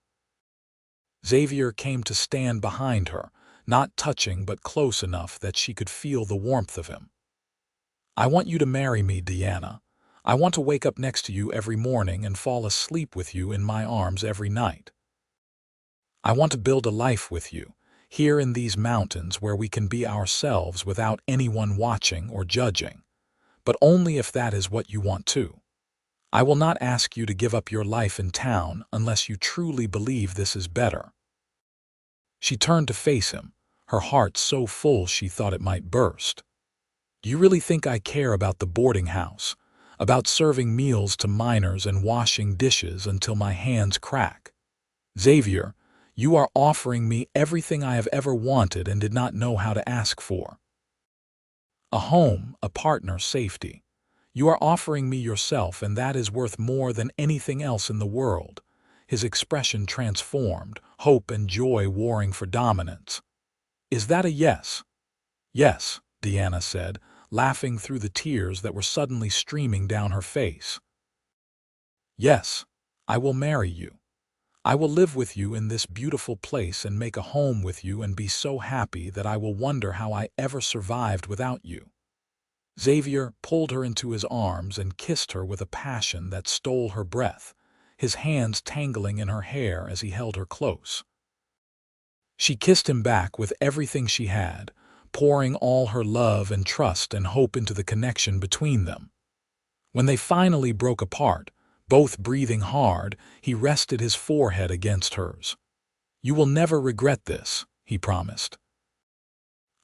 Xavier came to stand behind her, not touching but close enough that she could feel the warmth of him. "I want you to marry me, Diana. I want to wake up next to you every morning and fall asleep with you in my arms every night. I want to build a life with you, here in these mountains where we can be ourselves without anyone watching or judging, but only if that is what you want too. I will not ask you to give up your life in town unless you truly believe this is better." She turned to face him, her heart so full she thought it might burst. "Do you really think I care about the boarding house, about serving meals to minors and washing dishes until my hands crack? Xavier, you are offering me everything I have ever wanted and did not know how to ask for. A home, a partner, safety. You are offering me yourself, and that is worth more than anything else in the world." His expression transformed, hope and joy warring for dominance. "Is that a yes?" "Yes," Diana said, laughing through the tears that were suddenly streaming down her face. "Yes, I will marry you. I will live with you in this beautiful place and make a home with you and be so happy that I will wonder how I ever survived without you." Xavier pulled her into his arms and kissed her with a passion that stole her breath, his hands tangling in her hair as he held her close. She kissed him back with everything she had, pouring all her love and trust and hope into the connection between them. When they finally broke apart, both breathing hard, he rested his forehead against hers. "You will never regret this," he promised.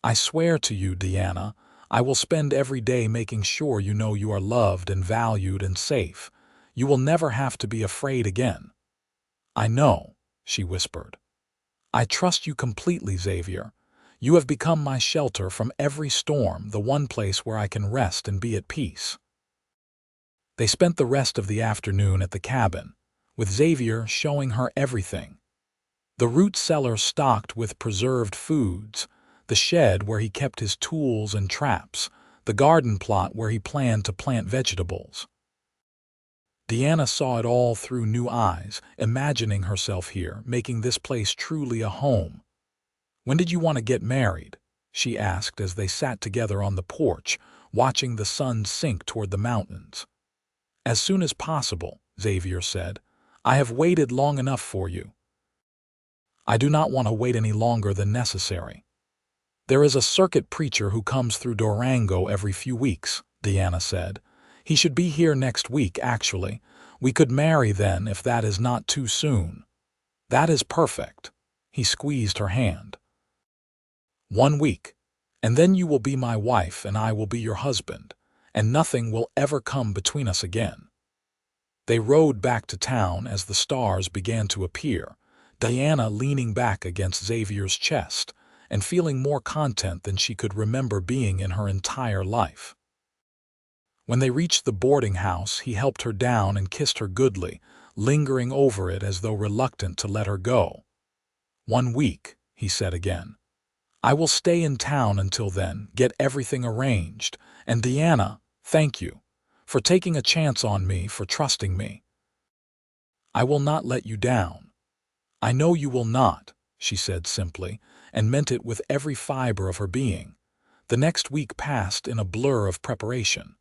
"I swear to you, Diana, I will spend every day making sure you know you are loved and valued and safe. You will never have to be afraid again." "I know," she whispered. "I trust you completely, Xavier. You have become my shelter from every storm, the one place where I can rest and be at peace." They spent the rest of the afternoon at the cabin, with Xavier showing her everything. The root cellar stocked with preserved foods, the shed where he kept his tools and traps, the garden plot where he planned to plant vegetables. Diana saw it all through new eyes, imagining herself here, making this place truly a home. "When did you want to get married?" she asked as they sat together on the porch, watching the sun sink toward the mountains. "As soon as possible," Xavier said. "I have waited long enough for you." "I do not want to wait any longer than necessary. There is a circuit preacher who comes through Durango every few weeks," Diana said. "He should be here next week, actually. We could marry then if that is not too soon." "That is perfect." He squeezed her hand. "1 week, and then you will be my wife and I will be your husband, and nothing will ever come between us again." They rode back to town as the stars began to appear, Diana leaning back against Xavier's chest and feeling more content than she could remember being in her entire life. When they reached the boarding house, he helped her down and kissed her goodly, lingering over it as though reluctant to let her go. "1 week," he said again. "I will stay in town until then, get everything arranged, and Diana, thank you for taking a chance on me, for trusting me. I will not let you down." "I know you will not," she said simply, and meant it with every fiber of her being. The next week passed in a blur of preparation.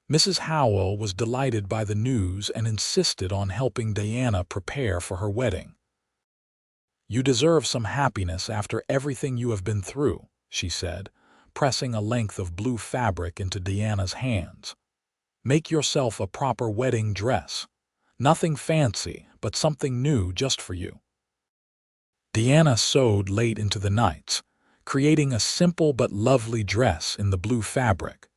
Mrs. Howell was delighted by the news and insisted on helping Diana prepare for her wedding. "You deserve some happiness after everything you have been through," she said, pressing a length of blue fabric into Diana's hands. "Make yourself a proper wedding dress. Nothing fancy, but something new just for you." Diana sewed late into the nights, creating a simple but lovely dress in the blue fabric,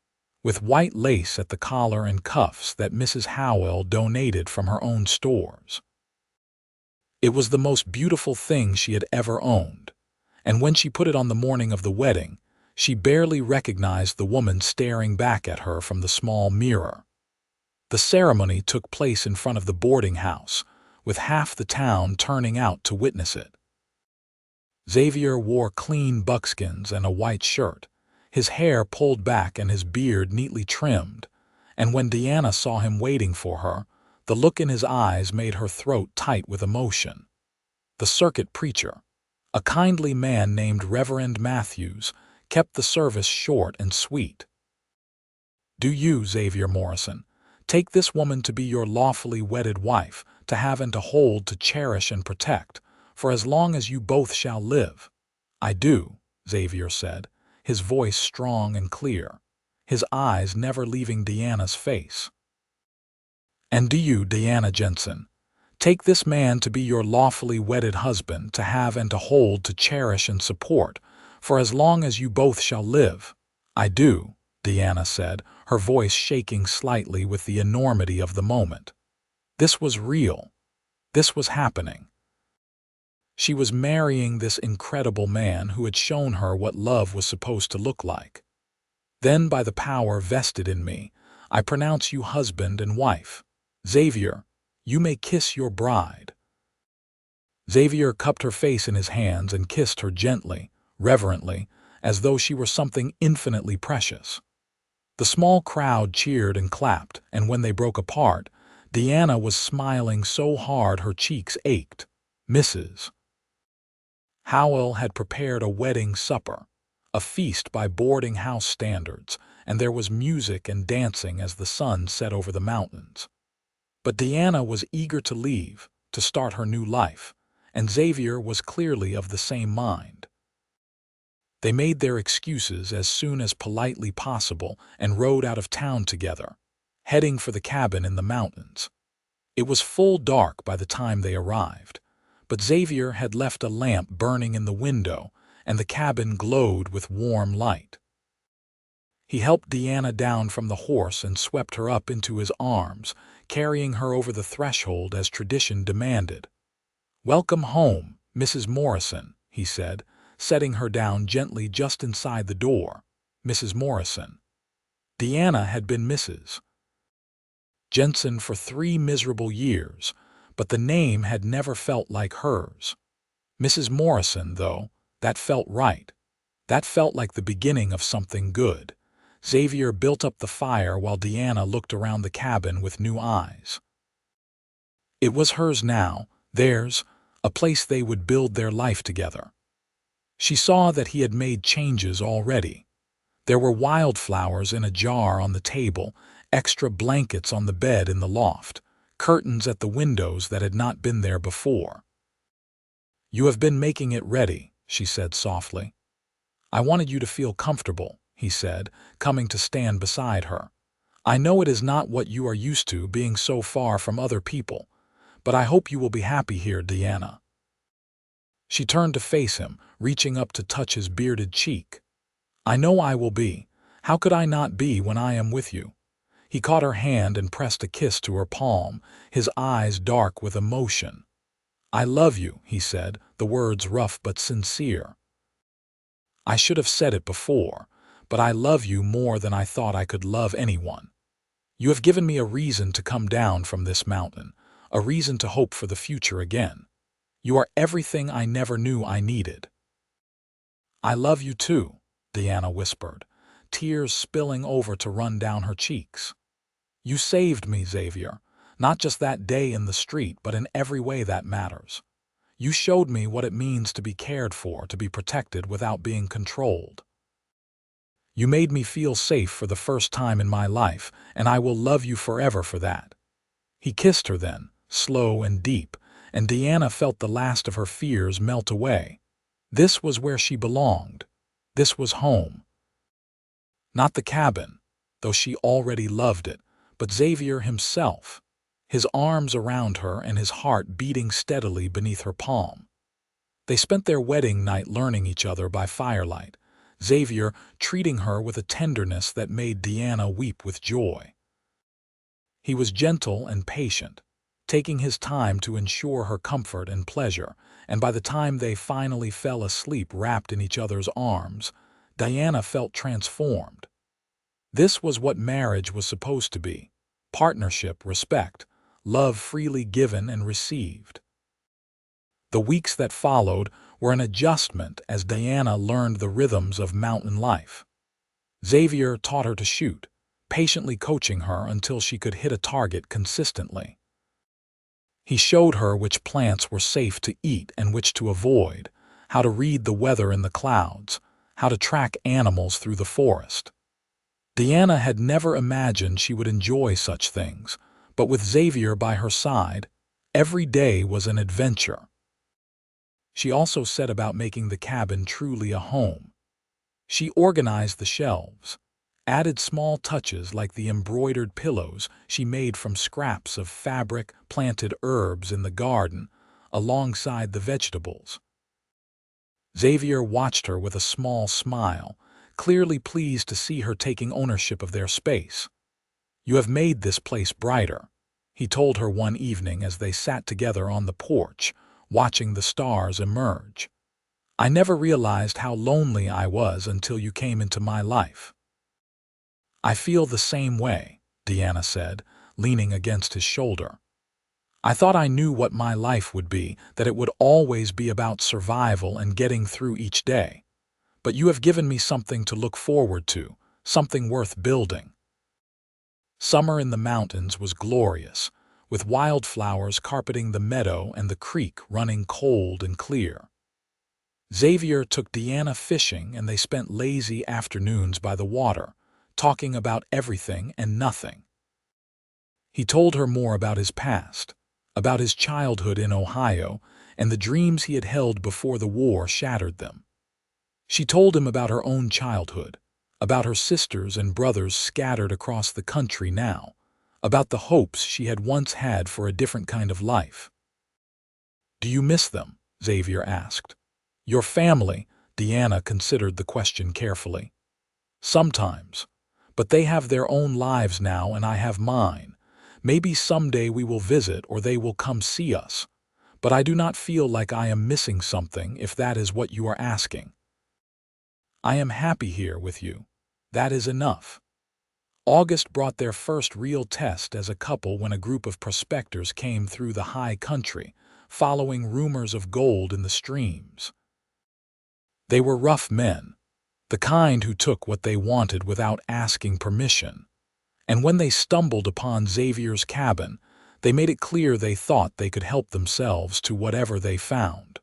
with white lace at the collar and cuffs that Mrs. Howell donated from her own stores. It was the most beautiful thing she had ever owned, and when she put it on the morning of the wedding, she barely recognized the woman staring back at her from the small mirror. The ceremony took place in front of the boarding house, with half the town turning out to witness it. Xavier wore clean buckskins and a white shirt, his hair pulled back and his beard neatly trimmed, and when Diana saw him waiting for her, the look in his eyes made her throat tight with emotion. The circuit preacher, a kindly man named Reverend Matthews, kept the service short and sweet. "Do you, Xavier Morrison, take this woman to be your lawfully wedded wife, to have and to hold, to cherish and protect, for as long as you both shall live?" "I do," Xavier said, his voice strong and clear, his eyes never leaving Diana's face. "And do you, Diana Jensen, take this man to be your lawfully wedded husband, to have and to hold, to cherish and support, for as long as you both shall live?" "I do," Diana said, her voice shaking slightly with the enormity of the moment. This was real. This was happening. She was marrying this incredible man who had shown her what love was supposed to look like. "Then, by the power vested in me, I pronounce you husband and wife. Xavier, you may kiss your bride." Xavier cupped her face in his hands and kissed her gently, reverently, as though she were something infinitely precious. The small crowd cheered and clapped, and when they broke apart, Diana was smiling so hard her cheeks ached. Mrs. Howell had prepared a wedding supper, a feast by boarding house standards, and there was music and dancing as the sun set over the mountains. But Diana was eager to leave, to start her new life, and Xavier was clearly of the same mind. They made their excuses as soon as politely possible and rode out of town together, heading for the cabin in the mountains. It was full dark by the time they arrived, but Xavier had left a lamp burning in the window, and the cabin glowed with warm light. He helped Diana down from the horse and swept her up into his arms, carrying her over the threshold as tradition demanded. "Welcome home, Mrs. Morrison," he said, setting her down gently just inside the door. Mrs. Morrison. Diana had been Mrs. Jensen for 3 miserable years, but the name had never felt like hers. Mrs. Morrison, though, that felt right. That felt like the beginning of something good. Xavier built up the fire while Diana looked around the cabin with new eyes. It was hers now, theirs, a place they would build their life together. She saw that he had made changes already. There were wildflowers in a jar on the table, extra blankets on the bed in the loft, curtains at the windows that had not been there before. "You have been making it ready," she said softly. "I wanted you to feel comfortable," he said, coming to stand beside her. "I know it is not what you are used to, being so far from other people, but I hope you will be happy here, Diana." She turned to face him, reaching up to touch his bearded cheek. "I know I will be. How could I not be when I am with you?" He caught her hand and pressed a kiss to her palm, his eyes dark with emotion. "I love you," he said, the words rough but sincere. "I should have said it before, but I love you more than I thought I could love anyone. You have given me a reason to come down from this mountain, a reason to hope for the future again. You are everything I never knew I needed." "I love you too," Diana whispered, tears spilling over to run down her cheeks. "You saved me, Xavier, not just that day in the street, but in every way that matters. You showed me what it means to be cared for, to be protected without being controlled. You made me feel safe for the first time in my life, and I will love you forever for that." He kissed her then, slow and deep, and Diana felt the last of her fears melt away. This was where she belonged. This was home. Not the cabin, though she already loved it, but Xavier himself, his arms around her and his heart beating steadily beneath her palm. They spent their wedding night learning each other by firelight, Xavier treating her with a tenderness that made Diana weep with joy. He was gentle and patient, taking his time to ensure her comfort and pleasure, and by the time they finally fell asleep wrapped in each other's arms, Diana felt transformed. This was what marriage was supposed to be: partnership, respect, love freely given and received. The weeks that followed were an adjustment as Diana learned the rhythms of mountain life. Xavier taught her to shoot, patiently coaching her until she could hit a target consistently. He showed her which plants were safe to eat and which to avoid, how to read the weather in the clouds, how to track animals through the forest. Diana had never imagined she would enjoy such things, but with Xavier by her side, every day was an adventure. She also set about making the cabin truly a home. She organized the shelves, added small touches like the embroidered pillows she made from scraps of fabric, planted herbs in the garden, alongside the vegetables. Xavier watched her with a small smile, clearly pleased to see her taking ownership of their space. "You have made this place brighter," he told her one evening as they sat together on the porch, watching the stars emerge. "I never realized how lonely I was until you came into my life." "I feel the same way," Diana said, leaning against his shoulder. "I thought I knew what my life would be, that it would always be about survival and getting through each day. But you have given me something to look forward to, something worth building." Summer in the mountains was glorious, with wildflowers carpeting the meadow and the creek running cold and clear. Xavier took Diana fishing and they spent lazy afternoons by the water, talking about everything and nothing. He told her more about his past, about his childhood in Ohio and the dreams he had held before the war shattered them. She told him about her own childhood, about her sisters and brothers scattered across the country now, about the hopes she had once had for a different kind of life. "Do you miss them?" Xavier asked. "Your family," Diana considered the question carefully. "Sometimes, but they have their own lives now and I have mine. Maybe someday we will visit or they will come see us. But I do not feel like I am missing something, if that is what you are asking. I am happy here with you. That is enough." August brought their first real test as a couple when a group of prospectors came through the high country, following rumors of gold in the streams. They were rough men, the kind who took what they wanted without asking permission. And when they stumbled upon Xavier's cabin, they made it clear they thought they could help themselves to whatever they found.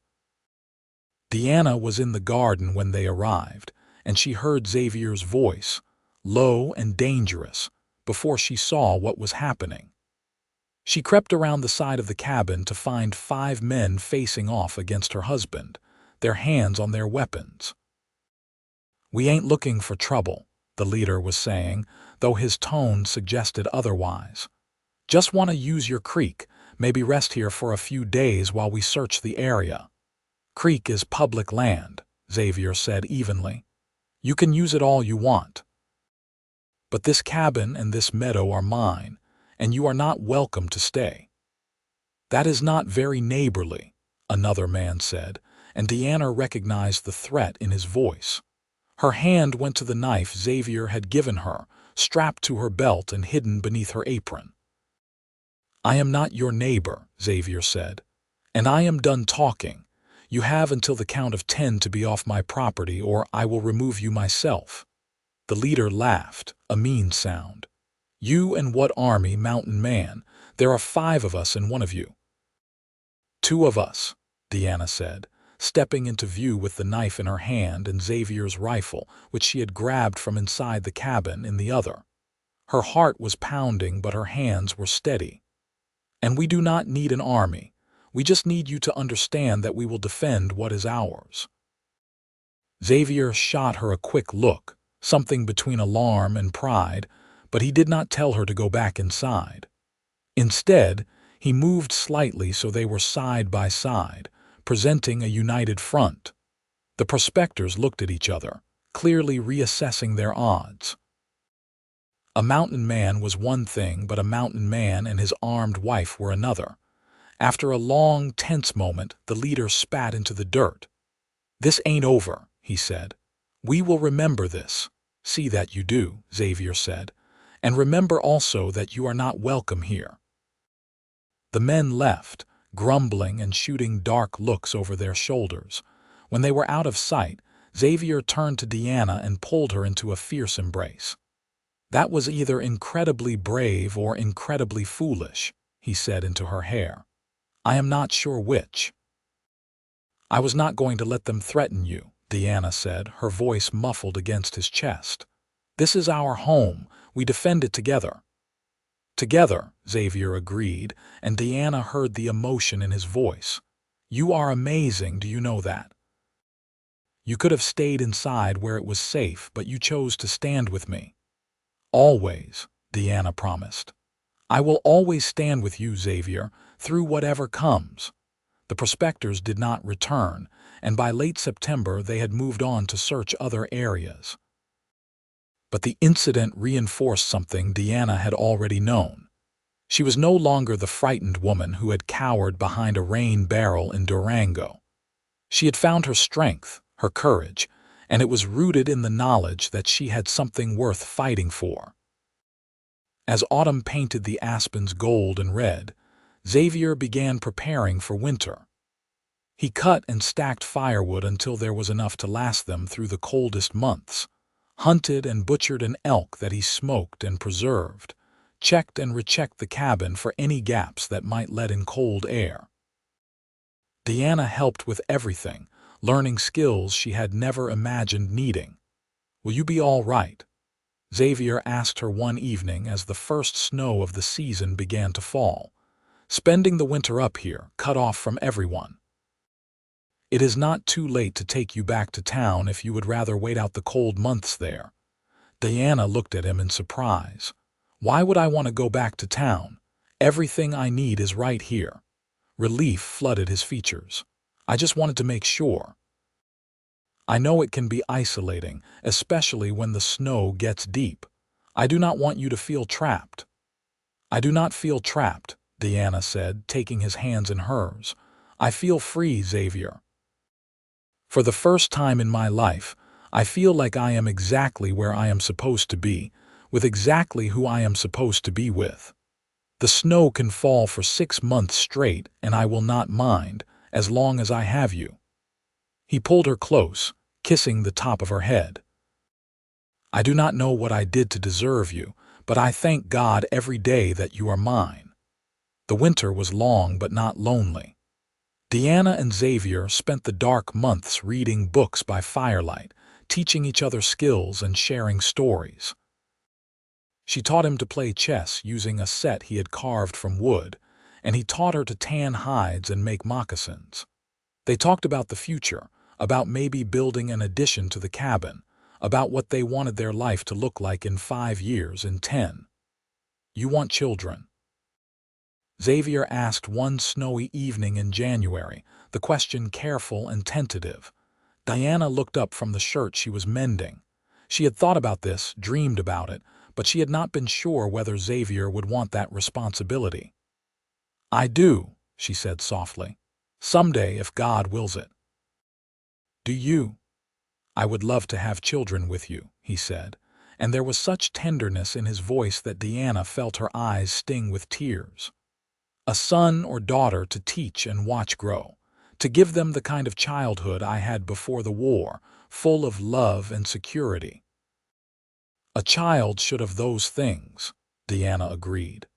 Diana was in the garden when they arrived, and she heard Xavier's voice, low and dangerous, before she saw what was happening. She crept around the side of the cabin to find 5 men facing off against her husband, their hands on their weapons. "We ain't looking for trouble," the leader was saying, though his tone suggested otherwise. "Just want to use your creek, maybe rest here for a few days while we search the area." "Creek is public land," Xavier said evenly. "You can use it all you want. But this cabin and this meadow are mine, and you are not welcome to stay." "That is not very neighborly," another man said, and Diana recognized the threat in his voice. Her hand went to the knife Xavier had given her, strapped to her belt and hidden beneath her apron. "I am not your neighbor," Xavier said, "and I am done talking. You have until the count of 10 to be off my property or I will remove you myself." The leader laughed, a mean sound. "You and what army, mountain man? There are 5 of us and one of you." "2 of us," Diana said, stepping into view with the knife in her hand and Xavier's rifle, which she had grabbed from inside the cabin, in the other. Her heart was pounding, but her hands were steady. "And we do not need an army. We just need you to understand that we will defend what is ours." Xavier shot her a quick look, something between alarm and pride, but he did not tell her to go back inside. Instead, he moved slightly so they were side by side, presenting a united front. The prospectors looked at each other, clearly reassessing their odds. A mountain man was one thing, but a mountain man and his armed wife were another. After a long, tense moment, the leader spat into the dirt. "This ain't over," he said. "We will remember this." "See that you do," Xavier said. "And remember also that you are not welcome here." The men left, grumbling and shooting dark looks over their shoulders. When they were out of sight, Xavier turned to Diana and pulled her into a fierce embrace. "That was either incredibly brave or incredibly foolish," he said into her hair. "I am not sure which." "I was not going to let them threaten you," Diana said, her voice muffled against his chest. "This is our home. We defend it together." "Together," Xavier agreed, and Diana heard the emotion in his voice. "You are amazing, do you know that? You could have stayed inside where it was safe, but you chose to stand with me." "Always," Diana promised. "I will always stand with you, Xavier, through whatever comes." The prospectors did not return, and by late September they had moved on to search other areas. But the incident reinforced something Diana had already known. She was no longer the frightened woman who had cowered behind a rain barrel in Durango. She had found her strength, her courage, and it was rooted in the knowledge that she had something worth fighting for. As autumn painted the aspens gold and red, Xavier began preparing for winter. He cut and stacked firewood until there was enough to last them through the coldest months, hunted and butchered an elk that he smoked and preserved, checked and rechecked the cabin for any gaps that might let in cold air. Diana helped with everything, learning skills she had never imagined needing. "Will you be all right?" Xavier asked her one evening as the first snow of the season began to fall. "Spending the winter up here, cut off from everyone. It is not too late to take you back to town if you would rather wait out the cold months there." Diana looked at him in surprise. "Why would I want to go back to town? Everything I need is right here." Relief flooded his features. "I just wanted to make sure. I know it can be isolating, especially when the snow gets deep. I do not want you to feel trapped." "I do not feel trapped," Diana said, taking his hands in hers. "I feel free, Xavier. For the first time in my life, I feel like I am exactly where I am supposed to be, with exactly who I am supposed to be with. The snow can fall for 6 months straight, and I will not mind, as long as I have you." He pulled her close, kissing the top of her head. "I do not know what I did to deserve you, but I thank God every day that you are mine." The winter was long but not lonely. Diana and Xavier spent the dark months reading books by firelight, teaching each other skills and sharing stories. She taught him to play chess using a set he had carved from wood, and he taught her to tan hides and make moccasins. They talked about the future, about maybe building an addition to the cabin, about what they wanted their life to look like in 5 years, in 10. "You want children?" Xavier asked one snowy evening in January, the question careful and tentative. Diana looked up from the shirt she was mending. She had thought about this, dreamed about it, but she had not been sure whether Xavier would want that responsibility. "I do," she said softly. "Someday, if God wills it." "Do you?" "I would love to have children with you," he said, and there was such tenderness in his voice that Diana felt her eyes sting with tears. "A son or daughter to teach and watch grow, to give them the kind of childhood I had before the war, full of love and security." "A child should have those things," Diana agreed.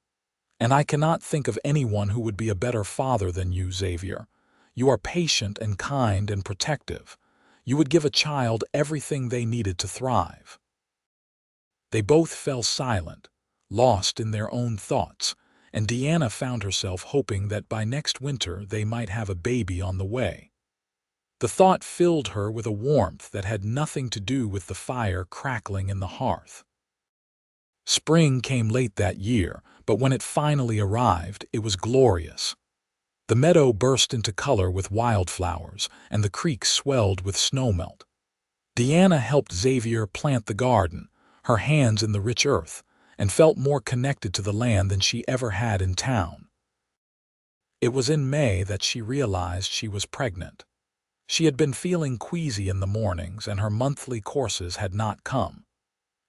"And I cannot think of anyone who would be a better father than you, Xavier. You are patient and kind and protective. You would give a child everything they needed to thrive." They both fell silent, lost in their own thoughts, and Diana found herself hoping that by next winter they might have a baby on the way. The thought filled her with a warmth that had nothing to do with the fire crackling in the hearth. Spring came late that year, but when it finally arrived, it was glorious. The meadow burst into color with wildflowers, and the creek swelled with snowmelt. Diana helped Xavier plant the garden, her hands in the rich earth, and felt more connected to the land than she ever had in town. It was in May that she realized she was pregnant. She had been feeling queasy in the mornings, and her monthly courses had not come.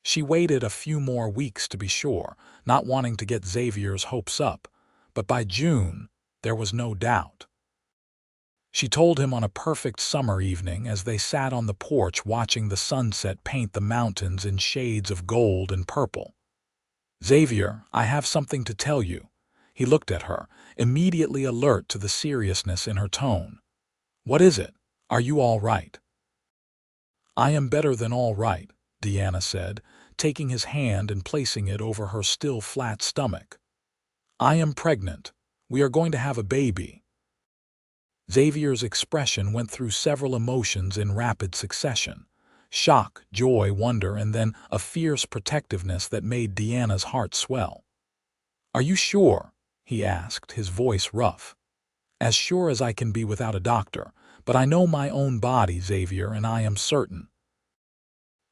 She waited a few more weeks to be sure, not wanting to get Xavier's hopes up, but by June there was no doubt. She told him on a perfect summer evening as they sat on the porch watching the sunset paint the mountains in shades of gold and purple. "Xavier, I have something to tell you." He looked at her, immediately alert to the seriousness in her tone. "What is it? Are you all right?" "I am better than all right," Diana said, taking his hand and placing it over her still flat stomach. "I am pregnant. We are going to have a baby." Xavier's expression went through several emotions in rapid succession. Shock, joy, wonder, and then a fierce protectiveness that made Diana's heart swell. "Are you sure?" he asked, his voice rough. "As sure as I can be without a doctor, but I know my own body, Xavier, and I am certain.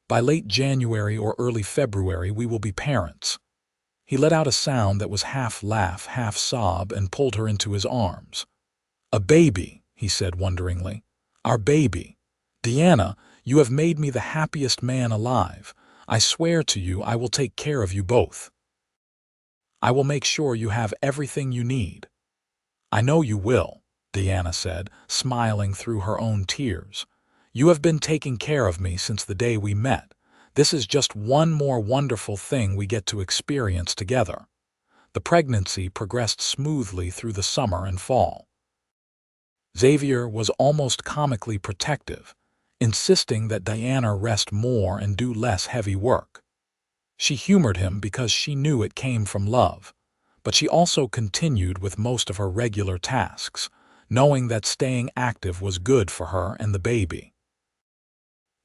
By late January or early February we will be parents." He let out a sound that was half laugh, half sob, and pulled her into his arms. "A baby," he said wonderingly. "Our baby. Diana, you have made me the happiest man alive. I swear to you I will take care of you both. I will make sure you have everything you need." "I know you will," Diana said, smiling through her own tears. "You have been taking care of me since the day we met. This is just one more wonderful thing we get to experience together." The pregnancy progressed smoothly through the summer and fall. Xavier was almost comically protective, insisting that Diana rest more and do less heavy work. She humored him because she knew it came from love, but she also continued with most of her regular tasks, knowing that staying active was good for her and the baby.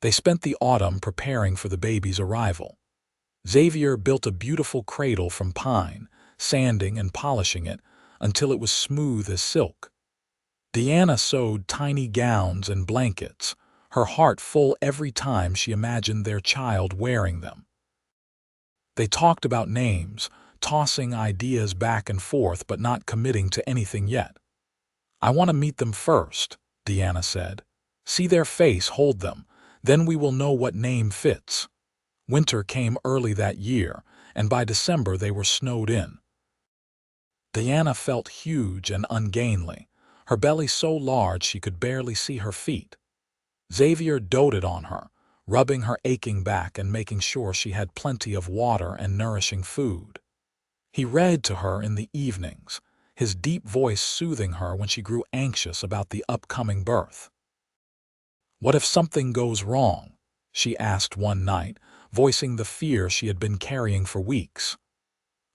They spent the autumn preparing for the baby's arrival. Xavier built a beautiful cradle from pine, sanding and polishing it until it was smooth as silk. Diana sewed tiny gowns and blankets, her heart full every time she imagined their child wearing them. They talked about names, tossing ideas back and forth but not committing to anything yet. "I want to meet them first," Diana said. "See their face, hold them. Then we will know what name fits." Winter came early that year, and by December they were snowed in. Diana felt huge and ungainly, her belly so large she could barely see her feet. Xavier doted on her, rubbing her aching back and making sure she had plenty of water and nourishing food. He read to her in the evenings, his deep voice soothing her when she grew anxious about the upcoming birth. "What if something goes wrong?" she asked one night, voicing the fear she had been carrying for weeks.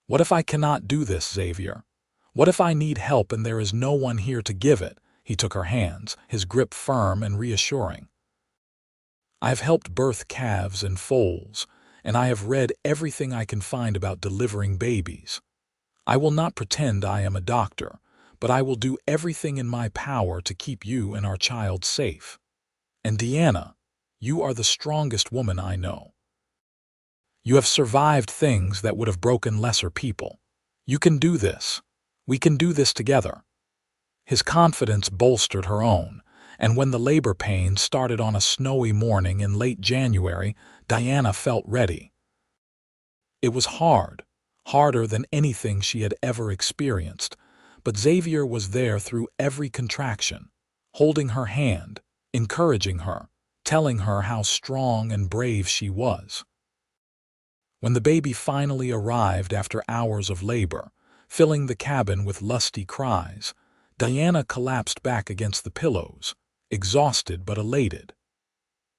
"What if I cannot do this, Xavier? What if I need help and there is no one here to give it?" He took her hands, his grip firm and reassuring. "I have helped birth calves and foals, and I have read everything I can find about delivering babies. I will not pretend I am a doctor, but I will do everything in my power to keep you and our child safe. And Diana, you are the strongest woman I know. You have survived things that would have broken lesser people. You can do this. We can do this together." His confidence bolstered her own, and when the labor pains started on a snowy morning in late January, Diana felt ready. It was hard, harder than anything she had ever experienced, but Xavier was there through every contraction, holding her hand, encouraging her, telling her how strong and brave she was. When the baby finally arrived after hours of labor, filling the cabin with lusty cries, Diana collapsed back against the pillows, exhausted but elated.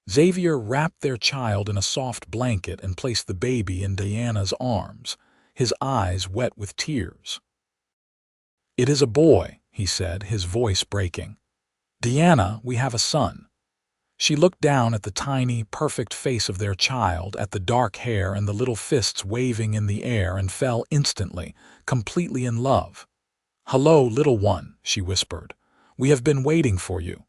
Xavier wrapped their child in a soft blanket and placed the baby in Diana's arms, his eyes wet with tears. "It is a boy," he said, his voice breaking. "Diana, we have a son." She looked down at the tiny, perfect face of their child, at the dark hair and the little fists waving in the air, and fell instantly, completely in love. "Hello, little one," she whispered. "We have been waiting for you."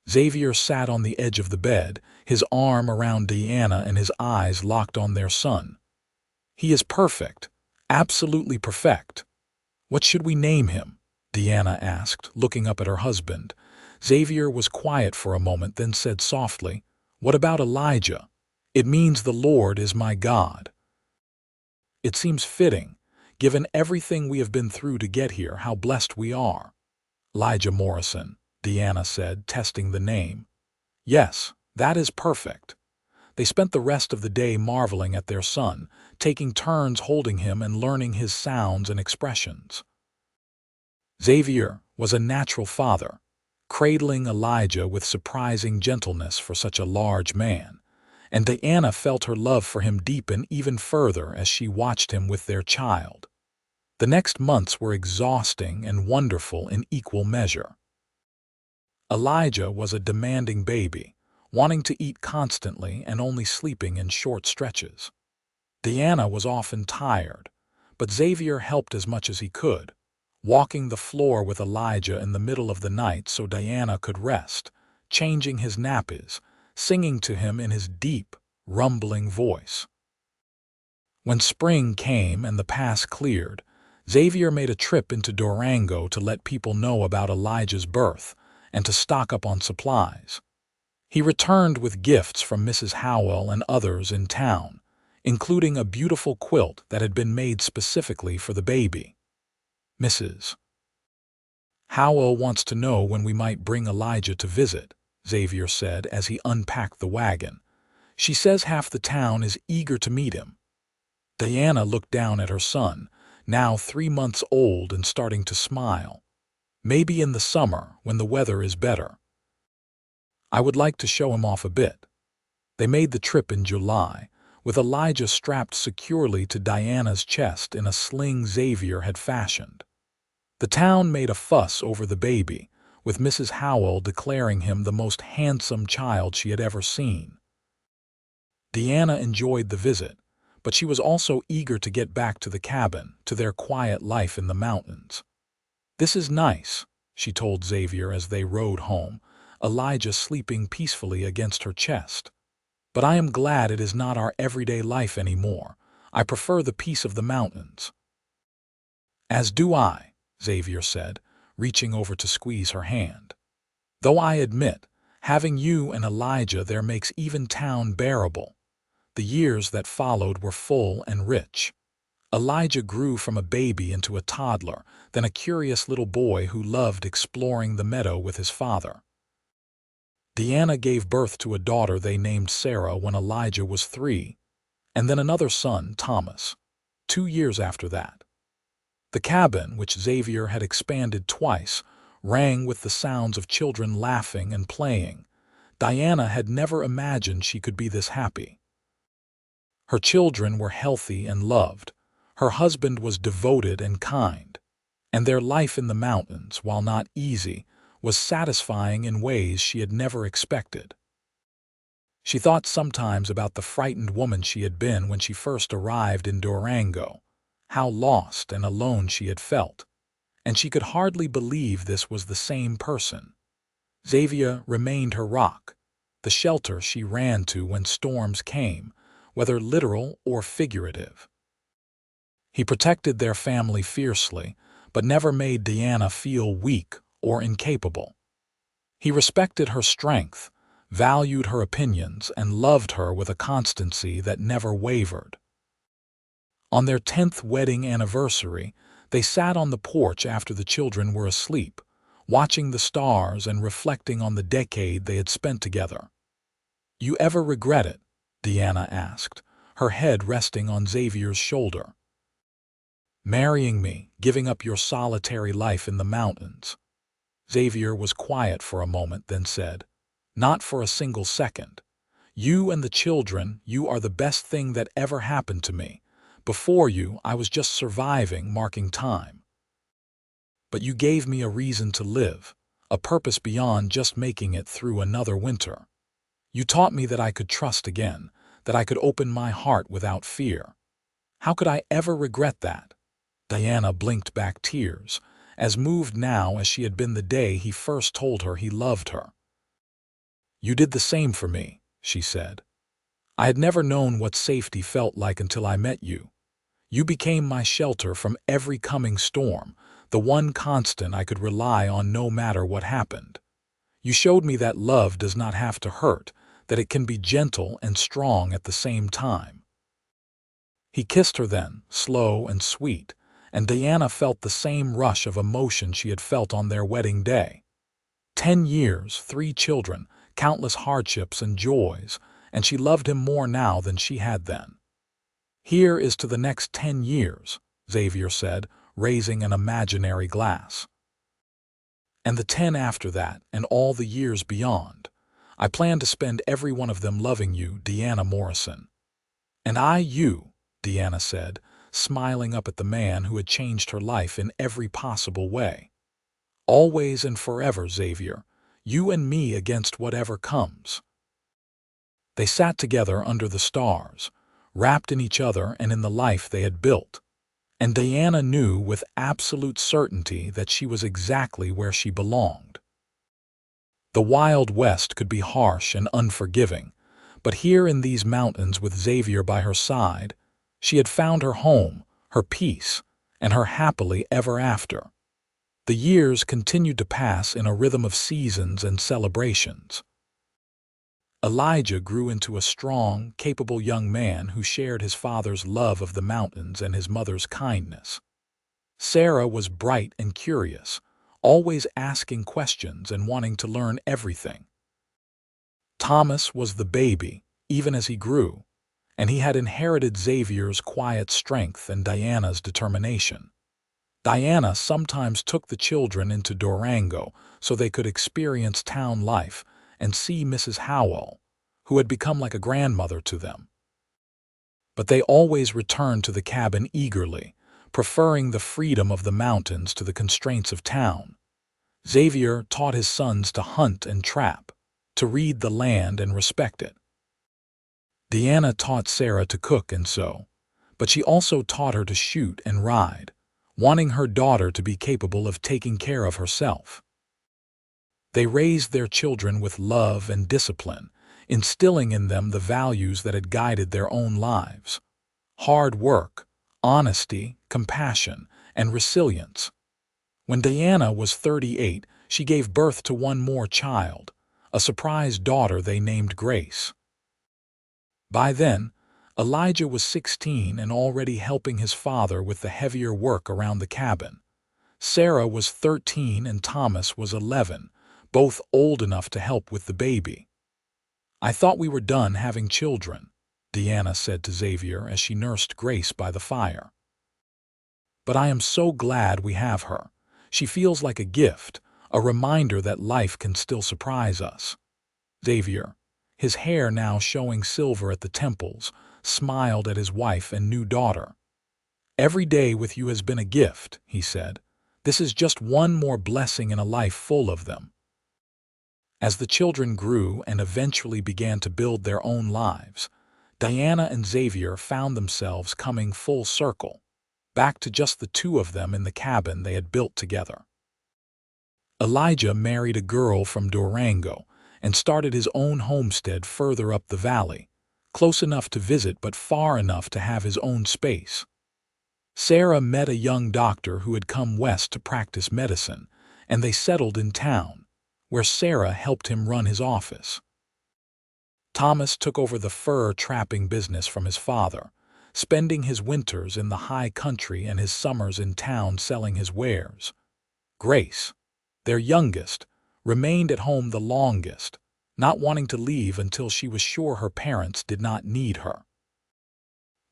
Xavier sat on the edge of the bed, his arm around Diana and his eyes locked on their son. "He is perfect, absolutely perfect." "What should we name him?" Diana asked, looking up at her husband. Xavier was quiet for a moment, then said softly, "What about Elijah? It means the Lord is my God." "It seems fitting, given everything we have been through to get here, how blessed we are." Elijah Morrison. Diana said, testing the name. Yes, that is perfect. They spent the rest of the day marveling at their son, taking turns holding him and learning his sounds and expressions. Xavier was a natural father, cradling Elijah with surprising gentleness for such a large man, and Diana felt her love for him deepen even further as she watched him with their child. The next months were exhausting and wonderful in equal measure. Elijah was a demanding baby, wanting to eat constantly and only sleeping in short stretches. Diana was often tired, but Xavier helped as much as he could, walking the floor with Elijah in the middle of the night so Diana could rest, changing his nappies, singing to him in his deep, rumbling voice. When spring came and the pass cleared, Xavier made a trip into Durango to let people know about Elijah's birth and to stock up on supplies. He returned with gifts from Mrs. Howell and others in town, including a beautiful quilt that had been made specifically for the baby. Mrs. Howell wants to know when we might bring Elijah to visit, Xavier said as he unpacked the wagon. She says half the town is eager to meet him. Diana looked down at her son, now 3 months old and starting to smile. Maybe in the summer, when the weather is better. I would like to show him off a bit. They made the trip in July, with Elijah strapped securely to Diana's chest in a sling Xavier had fashioned. The town made a fuss over the baby, with Mrs. Howell declaring him the most handsome child she had ever seen. Diana enjoyed the visit, but she was also eager to get back to the cabin, to their quiet life in the mountains. "This is nice," she told Xavier as they rode home, Elijah sleeping peacefully against her chest. "But I am glad it is not our everyday life anymore. I prefer the peace of the mountains." "As do I," Xavier said, reaching over to squeeze her hand. "Though I admit, having you and Elijah there makes even town bearable." The years that followed were full and rich. Elijah grew from a baby into a toddler, then a curious little boy who loved exploring the meadow with his father. Diana gave birth to a daughter they named Sarah when Elijah was 3, and then another son, Thomas, 2 years after that. The cabin, which Xavier had expanded twice, rang with the sounds of children laughing and playing. Diana had never imagined she could be this happy. Her children were healthy and loved. Her husband was devoted and kind. And their life in the mountains, while not easy, was satisfying in ways she had never expected. She thought sometimes about the frightened woman she had been when she first arrived in Durango, how lost and alone she had felt, and she could hardly believe this was the same person. Xavier remained her rock, the shelter she ran to when storms came, whether literal or figurative. He protected their family fiercely, but never made Diana feel weak or incapable. He respected her strength, valued her opinions, and loved her with a constancy that never wavered. On their 10th wedding anniversary, they sat on the porch after the children were asleep, watching the stars and reflecting on the decade they had spent together. "You ever regret it?" Diana asked, her head resting on Xavier's shoulder. "Marrying me, giving up your solitary life in the mountains." Xavier was quiet for a moment, then said, "Not for a single second. You and the children, you are the best thing that ever happened to me. Before you, I was just surviving, marking time. But you gave me a reason to live, a purpose beyond just making it through another winter. You taught me that I could trust again, that I could open my heart without fear. How could I ever regret that?" Diana blinked back tears, as moved now as she had been the day he first told her he loved her. "You did the same for me," she said. "I had never known what safety felt like until I met you. You became my shelter from every coming storm, the one constant I could rely on no matter what happened. You showed me that love does not have to hurt, that it can be gentle and strong at the same time." He kissed her then, slow and sweet, and Diana felt the same rush of emotion she had felt on their wedding day. 10 years, 3 children, countless hardships and joys, and she loved him more now than she had then. Here is to the next 10 years, Xavier said, raising an imaginary glass. And the 10 after that, and all the years beyond. I plan to spend every one of them loving you, Diana Morrison. And I you, Diana said, smiling up at the man who had changed her life in every possible way. Always and forever, Xavier, you and me against whatever comes. They sat together under the stars, wrapped in each other and in the life they had built. And Diana knew with absolute certainty that she was exactly where she belonged. The Wild West could be harsh and unforgiving, but here in these mountains with Xavier by her side, she had found her home, her peace, and her happily ever after. The years continued to pass in a rhythm of seasons and celebrations. Elijah grew into a strong, capable young man who shared his father's love of the mountains and his mother's kindness. Sarah was bright and curious, always asking questions and wanting to learn everything. Thomas was the baby, even as he grew, and he had inherited Xavier's quiet strength and Diana's determination. Diana sometimes took the children into Durango so they could experience town life and see Mrs. Howell, who had become like a grandmother to them. But they always returned to the cabin eagerly, preferring the freedom of the mountains to the constraints of town. Xavier taught his sons to hunt and trap, to read the land and respect it. Diana taught Sarah to cook and sew, but she also taught her to shoot and ride, wanting her daughter to be capable of taking care of herself. They raised their children with love and discipline, instilling in them the values that had guided their own lives: hard work, honesty, compassion, and resilience. When Diana was 38, she gave birth to one more child, a surprise daughter they named Grace. By then, Elijah was 16 and already helping his father with the heavier work around the cabin. Sarah was 13 and Thomas was 11, both old enough to help with the baby. "I thought we were done having children," Diana said to Xavier as she nursed Grace by the fire. "But I am so glad we have her. She feels like a gift, a reminder that life can still surprise us." Xavier, his hair now showing silver at the temples, smiled at his wife and new daughter. "Every day with you has been a gift," he said. "This is just one more blessing in a life full of them." As the children grew and eventually began to build their own lives, Diana and Xavier found themselves coming full circle, back to just the two of them in the cabin they had built together. Elijah married a girl from Durango and started his own homestead further up the valley, close enough to visit but far enough to have his own space. Sarah met a young doctor who had come west to practice medicine, and they settled in town, where Sarah helped him run his office. Thomas took over the fur trapping business from his father, spending his winters in the high country and his summers in town selling his wares. Grace, their youngest, remained at home the longest, not wanting to leave until she was sure her parents did not need her.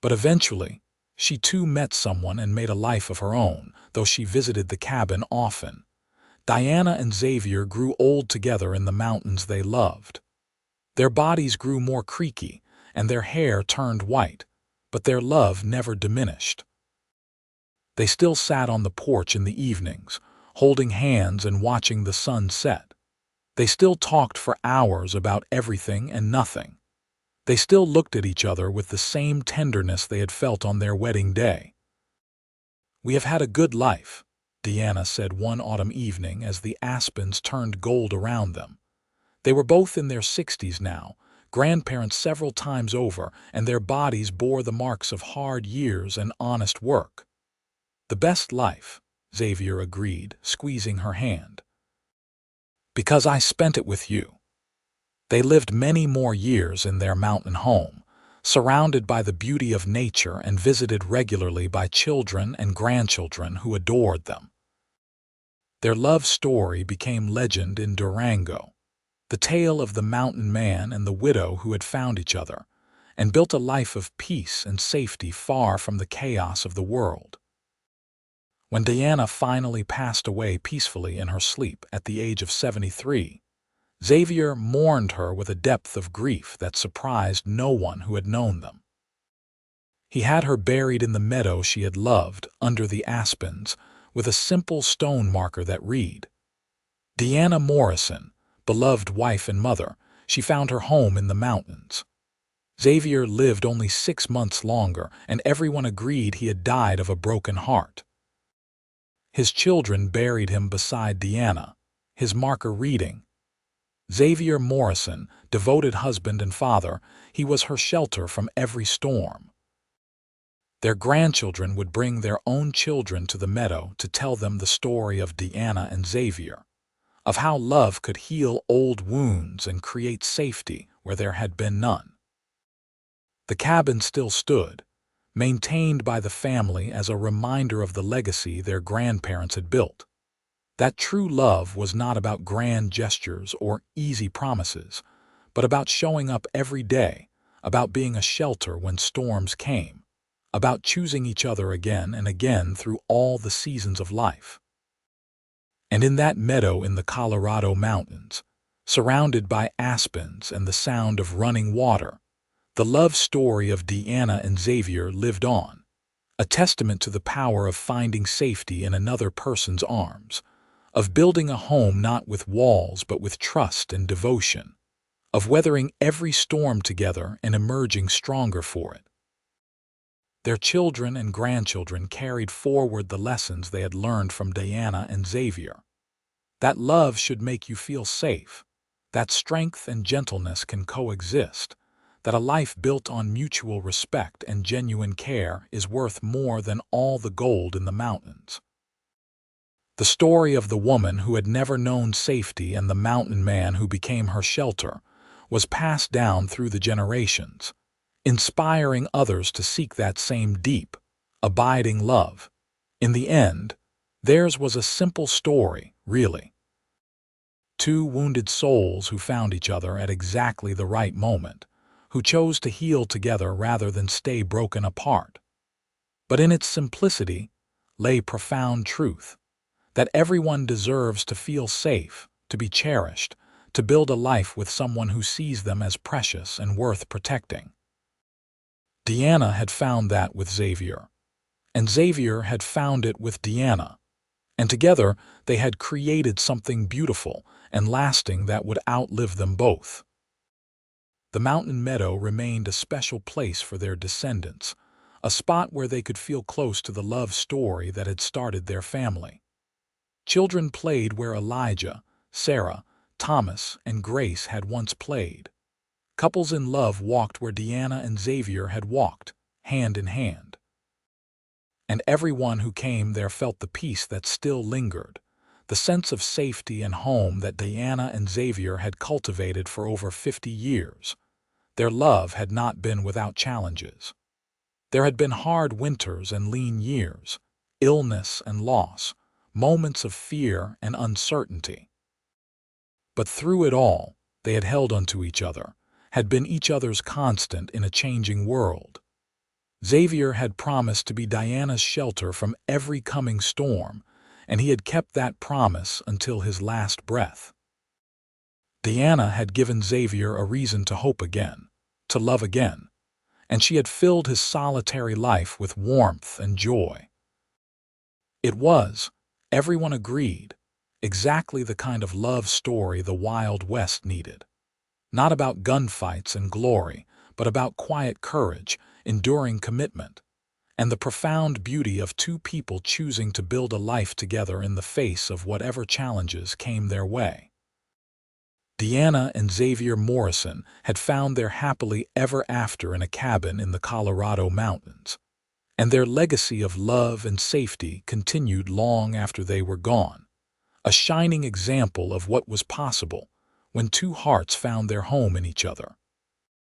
But eventually, she too met someone and made a life of her own, though she visited the cabin often. Diana and Xavier grew old together in the mountains they loved. Their bodies grew more creaky, and their hair turned white, but their love never diminished. They still sat on the porch in the evenings, holding hands and watching the sun set. They still talked for hours about everything and nothing. They still looked at each other with the same tenderness they had felt on their wedding day. "We have had a good life," Diana said one autumn evening as the aspens turned gold around them. They were both in their 60s now, grandparents several times over, and their bodies bore the marks of hard years and honest work. "The best life," Xavier agreed, squeezing her hand. "Because I spent it with you." They lived many more years in their mountain home, surrounded by the beauty of nature and visited regularly by children and grandchildren who adored them. Their love story became legend in Durango, the tale of the mountain man and the widow who had found each other and built a life of peace and safety far from the chaos of the world. When Diana finally passed away peacefully in her sleep at the age of 73, Xavier mourned her with a depth of grief that surprised no one who had known them. He had her buried in the meadow she had loved, under the aspens, with a simple stone marker that read, "Diana Morrison, beloved wife and mother, she found her home in the mountains." Xavier lived only 6 months longer, and everyone agreed he had died of a broken heart. His children buried him beside Diana, his marker reading, "Xavier Morrison, devoted husband and father, he was her shelter from every storm." Their grandchildren would bring their own children to the meadow to tell them the story of Diana and Xavier, of how love could heal old wounds and create safety where there had been none. The cabin still stood, maintained by the family as a reminder of the legacy their grandparents had built. That true love was not about grand gestures or easy promises, but about showing up every day, about being a shelter when storms came, about choosing each other again and again through all the seasons of life. And in that meadow in the Colorado mountains, surrounded by aspens and the sound of running water, the love story of Diana and Xavier lived on, a testament to the power of finding safety in another person's arms, of building a home not with walls but with trust and devotion, of weathering every storm together and emerging stronger for it. Their children and grandchildren carried forward the lessons they had learned from Diana and Xavier. That love should make you feel safe, that strength and gentleness can coexist, that a life built on mutual respect and genuine care is worth more than all the gold in the mountains. The story of the woman who had never known safety and the mountain man who became her shelter was passed down through the generations, inspiring others to seek that same deep, abiding love. In the end, theirs was a simple story, really. Two wounded souls who found each other at exactly the right moment, who chose to heal together rather than stay broken apart. But in its simplicity lay profound truth, that everyone deserves to feel safe, to be cherished, to build a life with someone who sees them as precious and worth protecting. Diana had found that with Xavier, and Xavier had found it with Diana, and together they had created something beautiful and lasting that would outlive them both. The mountain meadow remained a special place for their descendants, a spot where they could feel close to the love story that had started their family. Children played where Elijah, Sarah, Thomas, and Grace had once played. Couples in love walked where Diana and Xavier had walked, hand in hand. And everyone who came there felt the peace that still lingered, the sense of safety and home that Diana and Xavier had cultivated for over 50 years. Their love had not been without challenges. There had been hard winters and lean years, illness and loss, moments of fear and uncertainty. But through it all, they had held onto each other, had been each other's constant in a changing world. Xavier had promised to be Diana's shelter from every coming storm, and he had kept that promise until his last breath. Diana had given Xavier a reason to hope again, to love again, and she had filled his solitary life with warmth and joy. It was, everyone agreed, exactly the kind of love story the Wild West needed. Not about gunfights and glory, but about quiet courage, enduring commitment, and the profound beauty of two people choosing to build a life together in the face of whatever challenges came their way. Diana and Xavier Morrison had found their happily ever after in a cabin in the Colorado mountains, and their legacy of love and safety continued long after they were gone, a shining example of what was possible when two hearts found their home in each other.